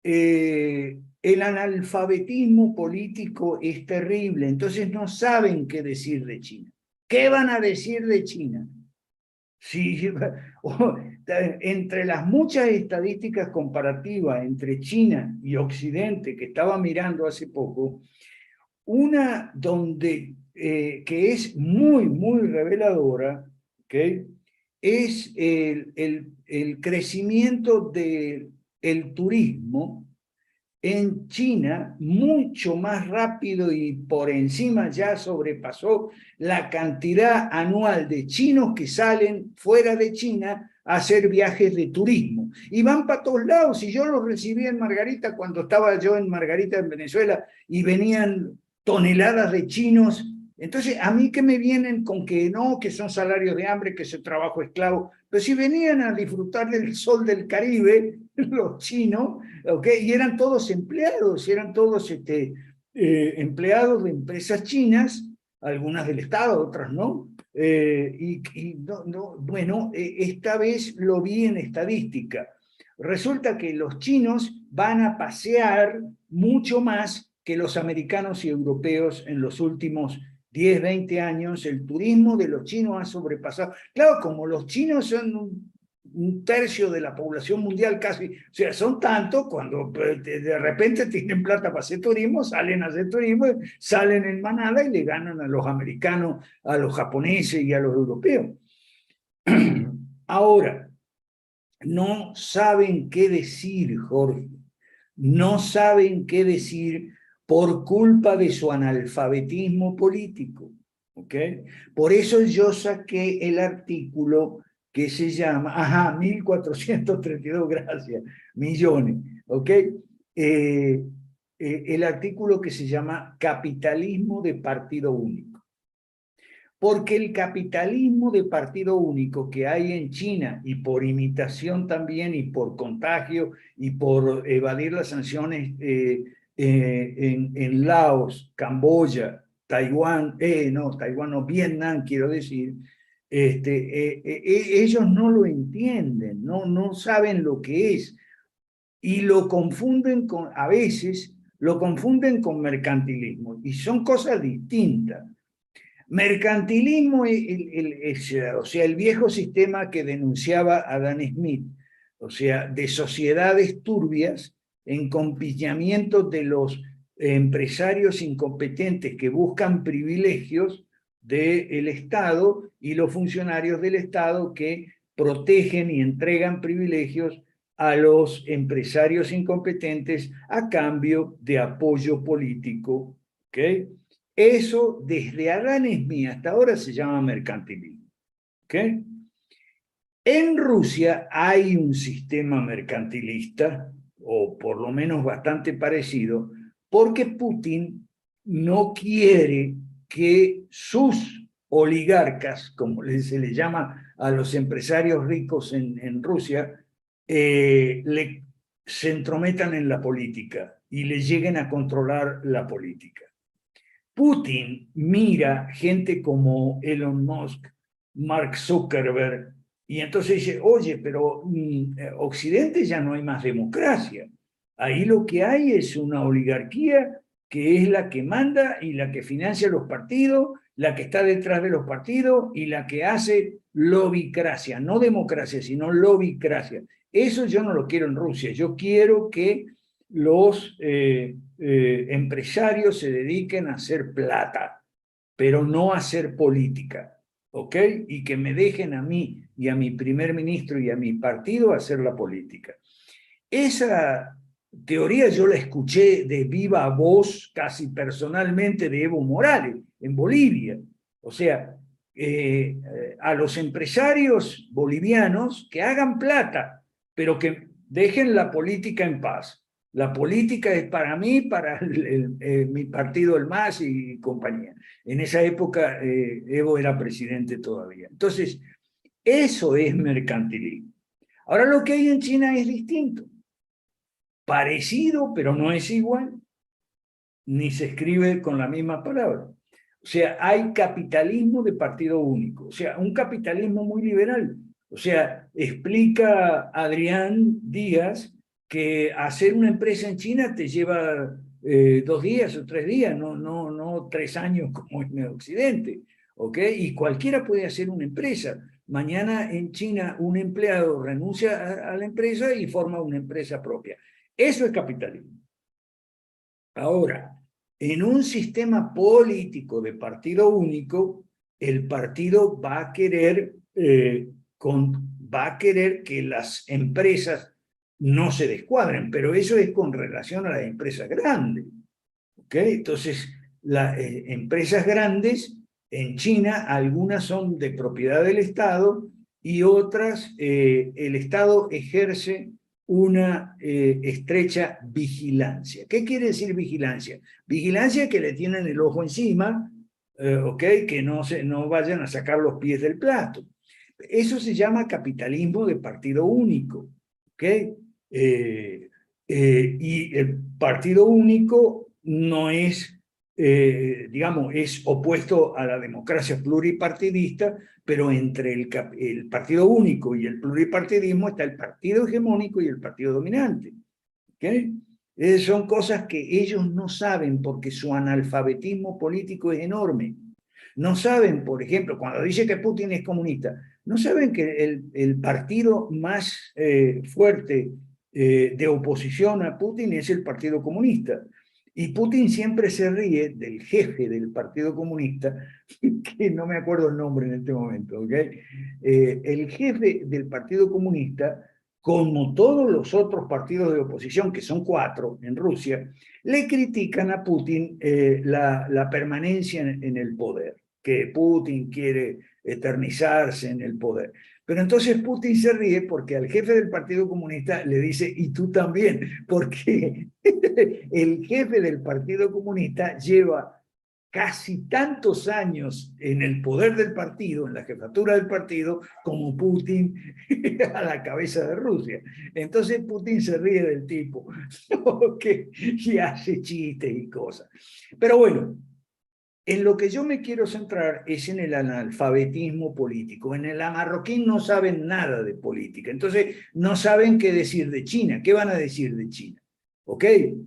El analfabetismo político es terrible, entonces no saben qué decir de China. ¿Qué van a decir de China? Sí, entre las muchas estadísticas comparativas entre China y Occidente que estaba mirando hace poco, una que es muy reveladora, ¿okay? Es el crecimiento del turismo en China mucho más rápido y por encima ya sobrepasó la cantidad anual de chinos que salen fuera de China a hacer viajes de turismo. Y van para todos lados. Y yo los recibí en Margarita cuando estaba yo en Margarita, en Venezuela, y venían toneladas de chinos. Entonces, a mí que me vienen con que no, que son salarios de hambre, que es trabajo esclavo, pero si venían a disfrutar del sol del Caribe, los chinos, ¿okay? Y eran todos empleados, eran todos empleados de empresas chinas, algunas del Estado, otras no. Bueno, esta vez lo vi en estadística. Resulta que los chinos van a pasear mucho más que los americanos y europeos en los últimos 10, 20 años. El turismo de los chinos ha sobrepasado. Claro, como los chinos son un tercio de la población mundial casi, o sea, son tantos, cuando de repente tienen plata para hacer turismo, salen a hacer turismo, salen en manada y le ganan a los americanos, a los japoneses y a los europeos. Ahora, no saben qué decir, Jorge, no saben qué decir por culpa de su analfabetismo político, ¿ok? Por eso yo saqué el artículo que se llama, 1.432, gracias, millones, ¿ok? El artículo que se llama Capitalismo de Partido Único. Porque el capitalismo de partido único que hay en China, y por imitación también, y por contagio, y por evadir las sanciones en Laos, Camboya, Taiwán, Taiwán no, Vietnam, quiero decir, ellos no lo entienden, no saben lo que es, y lo confunden a veces lo confunden con mercantilismo, y son cosas distintas. Mercantilismo es, o sea, el viejo sistema que denunciaba Adam Smith, o sea, de sociedades turbias en compillamiento de los empresarios incompetentes que buscan privilegios del Estado y los funcionarios del Estado que protegen y entregan privilegios a los empresarios incompetentes a cambio de apoyo político, ¿ok? Eso, desde Adán Smith hasta ahora, se llama mercantilismo, ¿ok? En Rusia hay un sistema mercantilista, o por lo menos bastante parecido, porque Putin no quiere que sus oligarcas, como se le llama a los empresarios ricos en Rusia, se entrometan en la política y le lleguen a controlar la política. Putin mira gente como Elon Musk, Mark Zuckerberg, y entonces dice, oye, pero Occidente ya no hay más democracia. Ahí lo que hay es una oligarquía que es la que manda y la que financia los partidos, la que está detrás de los partidos y la que hace lobicracia, no democracia, sino lobicracia. Eso yo no lo quiero en Rusia. Yo quiero que los empresarios se dediquen a hacer plata, pero no a hacer política, ¿ok? Y que me dejen a mí y a mi primer ministro y a mi partido hacer la política. Esa teoría yo la escuché de viva voz, casi personalmente, de Evo Morales, en Bolivia. O sea, a los empresarios bolivianos que hagan plata, pero que dejen la política en paz. La política es para mí, para mi partido, el MAS y compañía. En esa época Evo era presidente todavía. Entonces, eso es mercantilismo. Ahora lo que hay en China es distinto. Parecido, pero no es igual. Ni se escribe con la misma palabra. O sea, hay capitalismo de partido único. O sea, un capitalismo muy liberal. O sea, explica Adrián Díaz que hacer una empresa en China te lleva 2 días o 3 días, no 3 años como en el Occidente, ¿ok? Y cualquiera puede hacer una empresa. Mañana en China un empleado renuncia a la empresa y forma una empresa propia. Eso es capitalismo. Ahora, en un sistema político de partido único, el partido va a querer que las empresas no se descuadren, pero eso es con relación a las empresas grandes. ¿Ok? Entonces, las empresas grandes en China, algunas son de propiedad del Estado y otras el Estado ejerce una estrecha vigilancia. ¿Qué quiere decir vigilancia? Vigilancia que le tienen el ojo encima, ¿ok? Que no vayan a sacar los pies del plato. Eso se llama capitalismo de partido único, ¿ok? Y el partido único no es, digamos, es opuesto a la democracia pluripartidista, pero entre el partido único y el pluripartidismo está el partido hegemónico y el partido dominante. ¿Okay? Son cosas que ellos no saben porque su analfabetismo político es enorme. No saben, por ejemplo, cuando dice que Putin es comunista, no saben que el partido más fuerte de oposición a Putin es el Partido Comunista. Y Putin siempre se ríe del jefe del Partido Comunista, que no me acuerdo el nombre en este momento, ¿ok? El jefe del Partido Comunista, como todos los otros partidos de oposición, que son 4 en Rusia, le critican a Putin la permanencia en el poder, que Putin quiere eternizarse en el poder. Pero entonces Putin se ríe porque al jefe del Partido Comunista le dice, y tú también, porque el jefe del Partido Comunista lleva casi tantos años en el poder del partido, en la jefatura del partido, como Putin a la cabeza de Rusia. Entonces Putin se ríe del tipo, y hace chistes y cosas. Pero bueno, en lo que yo me quiero centrar es en el analfabetismo político. En el marroquí no saben nada de política, entonces no saben qué decir de China. ¿Qué van a decir de China? ¿ok?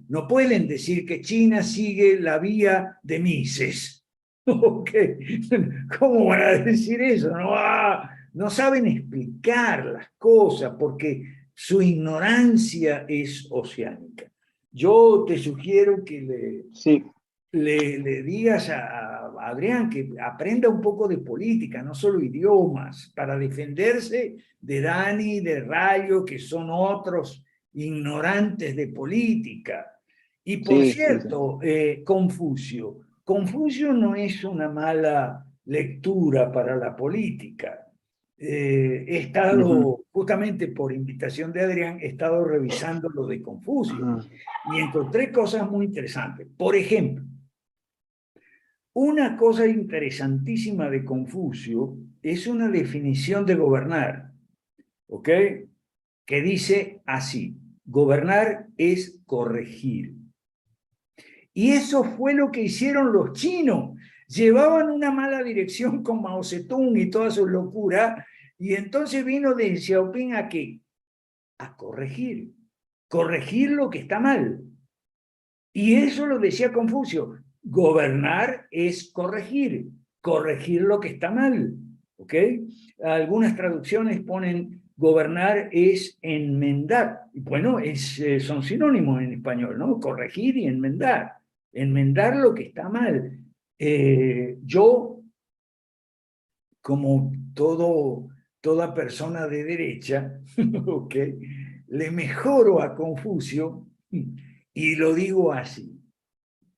No pueden decir que China sigue la vía de Mises, ¿ok? ¿Cómo van a decir eso? No saben explicar las cosas porque su ignorancia es oceánica. Yo te sugiero que Sí, le digas a Adrián que aprenda un poco de política, no solo idiomas, para defenderse de Dani, de Rayo, que son otros ignorantes de política. Y por sí, sí, sí. cierto, Confucio no es una mala lectura para la política. He Ujú, estado, justamente por invitación de Adrián, he estado revisando lo de Confucio ujú. y encontré cosas muy interesantes. Por ejemplo, una cosa interesantísima de Confucio es una definición de gobernar, ¿ok? Que dice así: gobernar es corregir. Y eso fue lo que hicieron los chinos. Llevaban una mala dirección con Mao Zedong y toda su locura, y entonces vino Deng Xiaoping ¿a qué? A corregir. Corregir lo que está mal. Y eso lo decía Confucio: gobernar es corregir, corregir lo que está mal, ¿ok? Algunas traducciones ponen gobernar es enmendar. Bueno, son sinónimos en español, ¿no? Corregir y enmendar lo que está mal. Yo, como toda persona de derecha, ¿ok? Le mejoro a Confucio y lo digo así.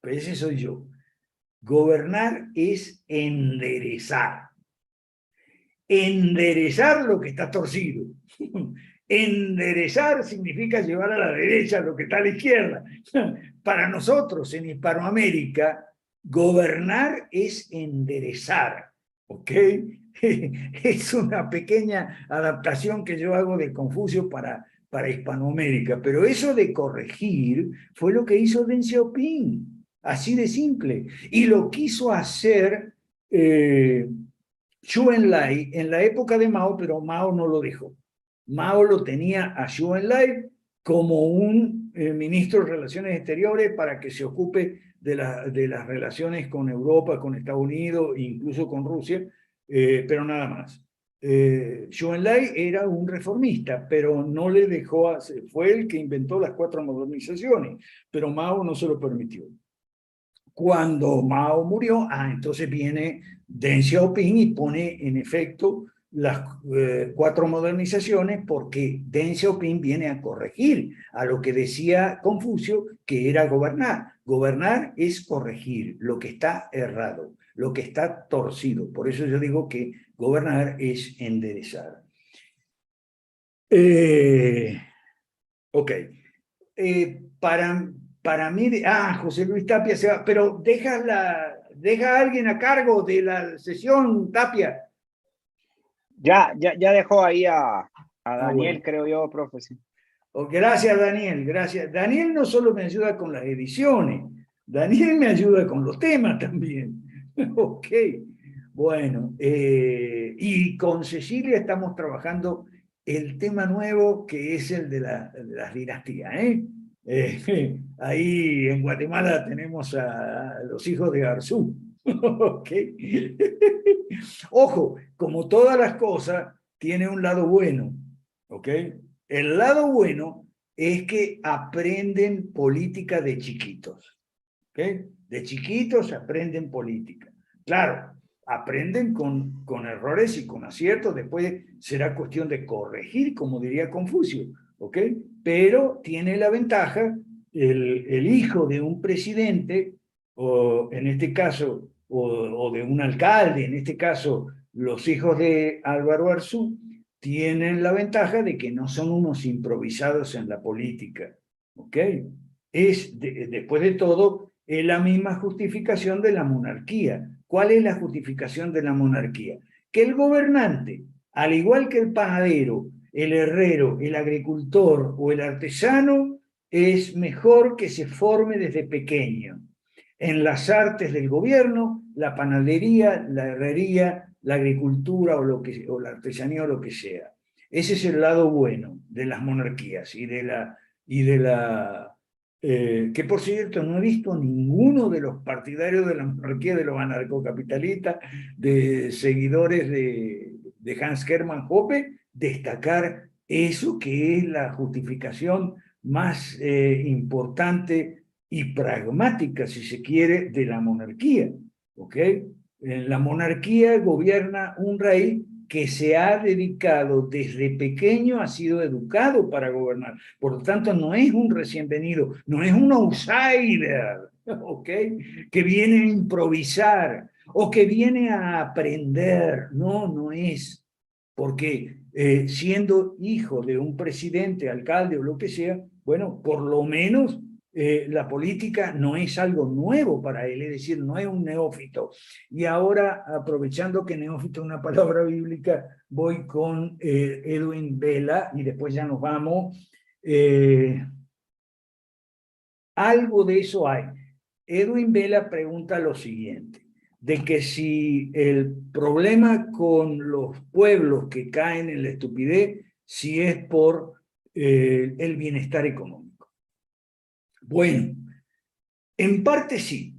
Pues ese soy yo. Gobernar es enderezar. Enderezar lo que está torcido. Enderezar significa llevar a la derecha lo que está a la izquierda. Para nosotros en Hispanoamérica, gobernar es enderezar. ¿Ok? Es una pequeña adaptación que yo hago de Confucio para Hispanoamérica. Pero eso de corregir fue lo que hizo Deng Xiaoping. Así de simple. Y lo quiso hacer Zhou Enlai en la época de Mao, pero Mao no lo dejó. Mao lo tenía a Zhou Enlai como un ministro de Relaciones Exteriores para que se ocupe de las relaciones con Europa, con Estados Unidos e incluso con Rusia, pero nada más. Zhou Enlai era un reformista, pero no le dejó hacer, fue el que inventó las 4 modernizaciones, pero Mao no se lo permitió. Cuando Mao murió, entonces viene Deng Xiaoping y pone en efecto las 4 modernizaciones, porque Deng Xiaoping viene a corregir a lo que decía Confucio, que era gobernar. Gobernar es corregir lo que está errado, lo que está torcido. Por eso yo digo que gobernar es enderezar. Ok. Para mí, José Luis Tapia se va, pero deja a alguien a cargo de la sesión, Tapia. Ya dejó ahí a Bueno. Daniel, creo yo, profe. Sí. Gracias, Daniel, gracias. Daniel no solo me ayuda con las ediciones, Daniel me ayuda con los temas también. Ok, bueno, y con Cecilia estamos trabajando el tema nuevo que es el de las dinastías, ¿eh? Ahí en Guatemala tenemos a los hijos de Garzú. Ok. Ojo, como todas las cosas, tiene un lado bueno, ¿ok? El lado bueno es que aprenden política de chiquitos, ¿ok? De chiquitos aprenden política. Claro, aprenden con errores y con aciertos, después será cuestión de corregir, como diría Confucio, ¿ok? Pero tiene la ventaja el hijo de un presidente, o en este caso, o de un alcalde, en este caso, los hijos de Álvaro Arzú, tienen la ventaja de que no son unos improvisados en la política, ¿ok? Después de todo, es la misma justificación de la monarquía. ¿Cuál es la justificación de la monarquía? Que el gobernante, al igual que el panadero, el herrero, el agricultor o el artesano, es mejor que se forme desde pequeño en las artes del gobierno, la panadería, la herrería, la agricultura o la artesanía o lo que sea. Ese es el lado bueno de las monarquías y de la que por cierto no he visto a ninguno de los partidarios de la monarquía, de los anarcocapitalistas, de seguidores de Hans Hermann Hoppe, destacar eso que es la justificación más importante y pragmática, si se quiere, de la monarquía. ¿Ok? En la monarquía gobierna un rey que se ha dedicado desde pequeño, ha sido educado para gobernar. Por lo tanto, no es un recién venido, no es un outsider, ¿ok? Que viene a improvisar o que viene a aprender. No, no es. Porque siendo hijo de un presidente, alcalde o lo que sea, bueno, por lo menos la política no es algo nuevo para él, es decir, no es un neófito. Y ahora, aprovechando que neófito es una palabra bíblica, voy con Edwin Vela y después ya nos vamos. Algo de eso hay. Edwin Vela pregunta lo siguiente, de que si el problema con los pueblos que caen en la estupidez, si es por el bienestar económico. Bueno, en parte sí,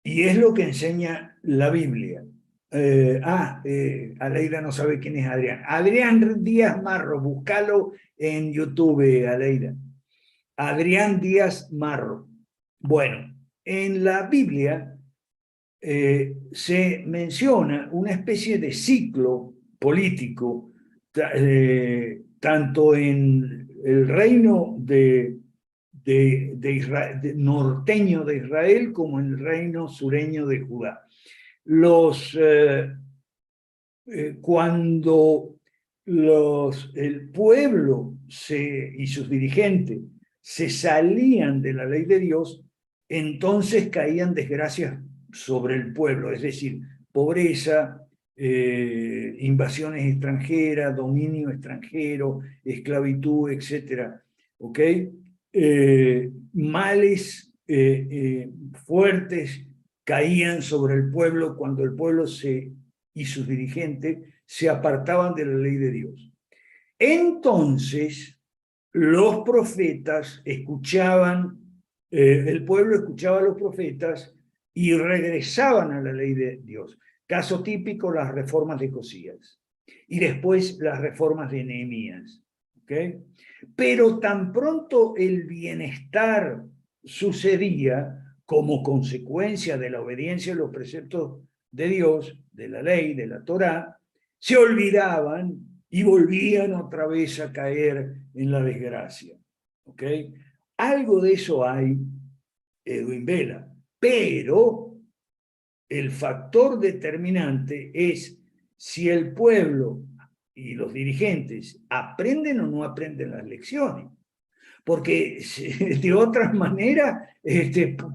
y es lo que enseña la Biblia. Aleida no sabe quién es Adrián. Adrián Díaz Marro, búscalo en YouTube, Aleida. Adrián Díaz Marro. Bueno, en la Biblia se menciona una especie de ciclo político, tanto en el reino norteño de Israel como en el reino sureño de Judá. Cuando el pueblo y sus dirigentes se salían de la ley de Dios, entonces caían desgracias sobre el pueblo, es decir, pobreza, invasiones extranjeras, dominio extranjero, esclavitud, etc. ¿Ok? Males fuertes caían sobre el pueblo cuando el pueblo y sus dirigentes se apartaban de la ley de Dios. Entonces, los profetas escuchaban, el pueblo escuchaba a los profetas y regresaban a la ley de Dios. Caso típico, las reformas de Josías. Y después las reformas de Nehemías. ¿Okay? Pero tan pronto el bienestar sucedía como consecuencia de la obediencia a los preceptos de Dios, de la ley, de la Torá, se olvidaban y volvían otra vez a caer en la desgracia. ¿Ok? Algo de eso hay, Edwin Vela, pero el factor determinante es si el pueblo y los dirigentes aprenden o no aprenden las lecciones. Porque de otra manera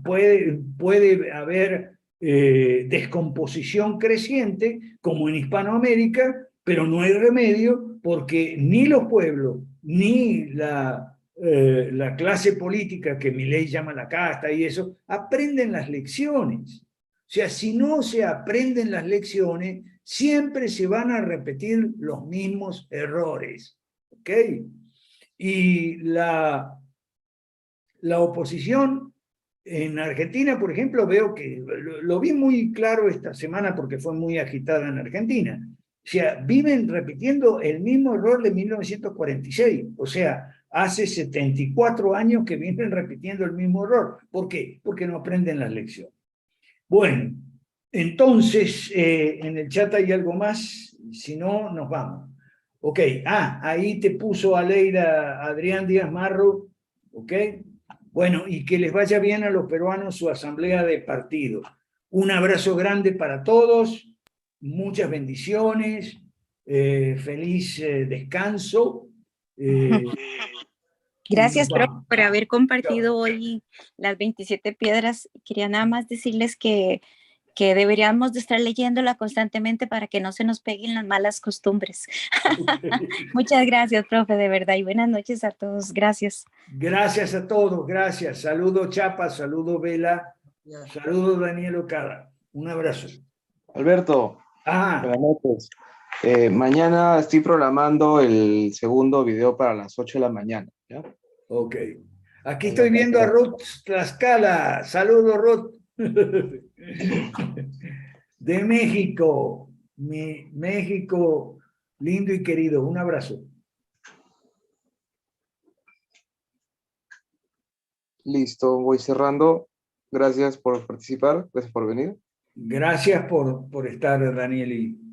puede haber descomposición creciente, como en Hispanoamérica, pero no hay remedio porque ni los pueblos, ni la clase política, que Milei llama la casta y eso, aprenden las lecciones. O sea, si no se aprenden las lecciones, siempre se van a repetir los mismos errores. ¿Ok? Y la oposición en Argentina, por ejemplo, veo que lo vi muy claro esta semana porque fue muy agitada en Argentina. O sea, viven repitiendo el mismo error de 1946. O sea, hace 74 años que vienen repitiendo el mismo error. ¿Por qué? Porque no aprenden las lecciones. Bueno, entonces, en el chat hay algo más. Si no, nos vamos. Ok, ahí te puso Aleida Adrián Díaz Marro. Ok. Bueno, y que les vaya bien a los peruanos su asamblea de partido. Un abrazo grande para todos, muchas bendiciones, feliz descanso. Gracias, profe, por haber compartido hoy las 27 piedras. Quería nada más decirles que deberíamos de estar leyéndola constantemente para que no se nos peguen las malas costumbres. Muchas gracias, profe, de verdad, y buenas noches a todos. Gracias. Gracias a todos, gracias. Saludo Chapa, saludo Vela, saludo Daniel Ocada. Un abrazo. Alberto, buenas noches. Mañana estoy programando el segundo video para las 8 de la mañana. ¿Ya? Ok. Aquí estoy viendo a Ruth Tlaxcala. Saludos, Ruth. De México. México, lindo y querido. Un abrazo. Listo, voy cerrando. Gracias por participar, gracias por venir. Gracias por estar, Danieli.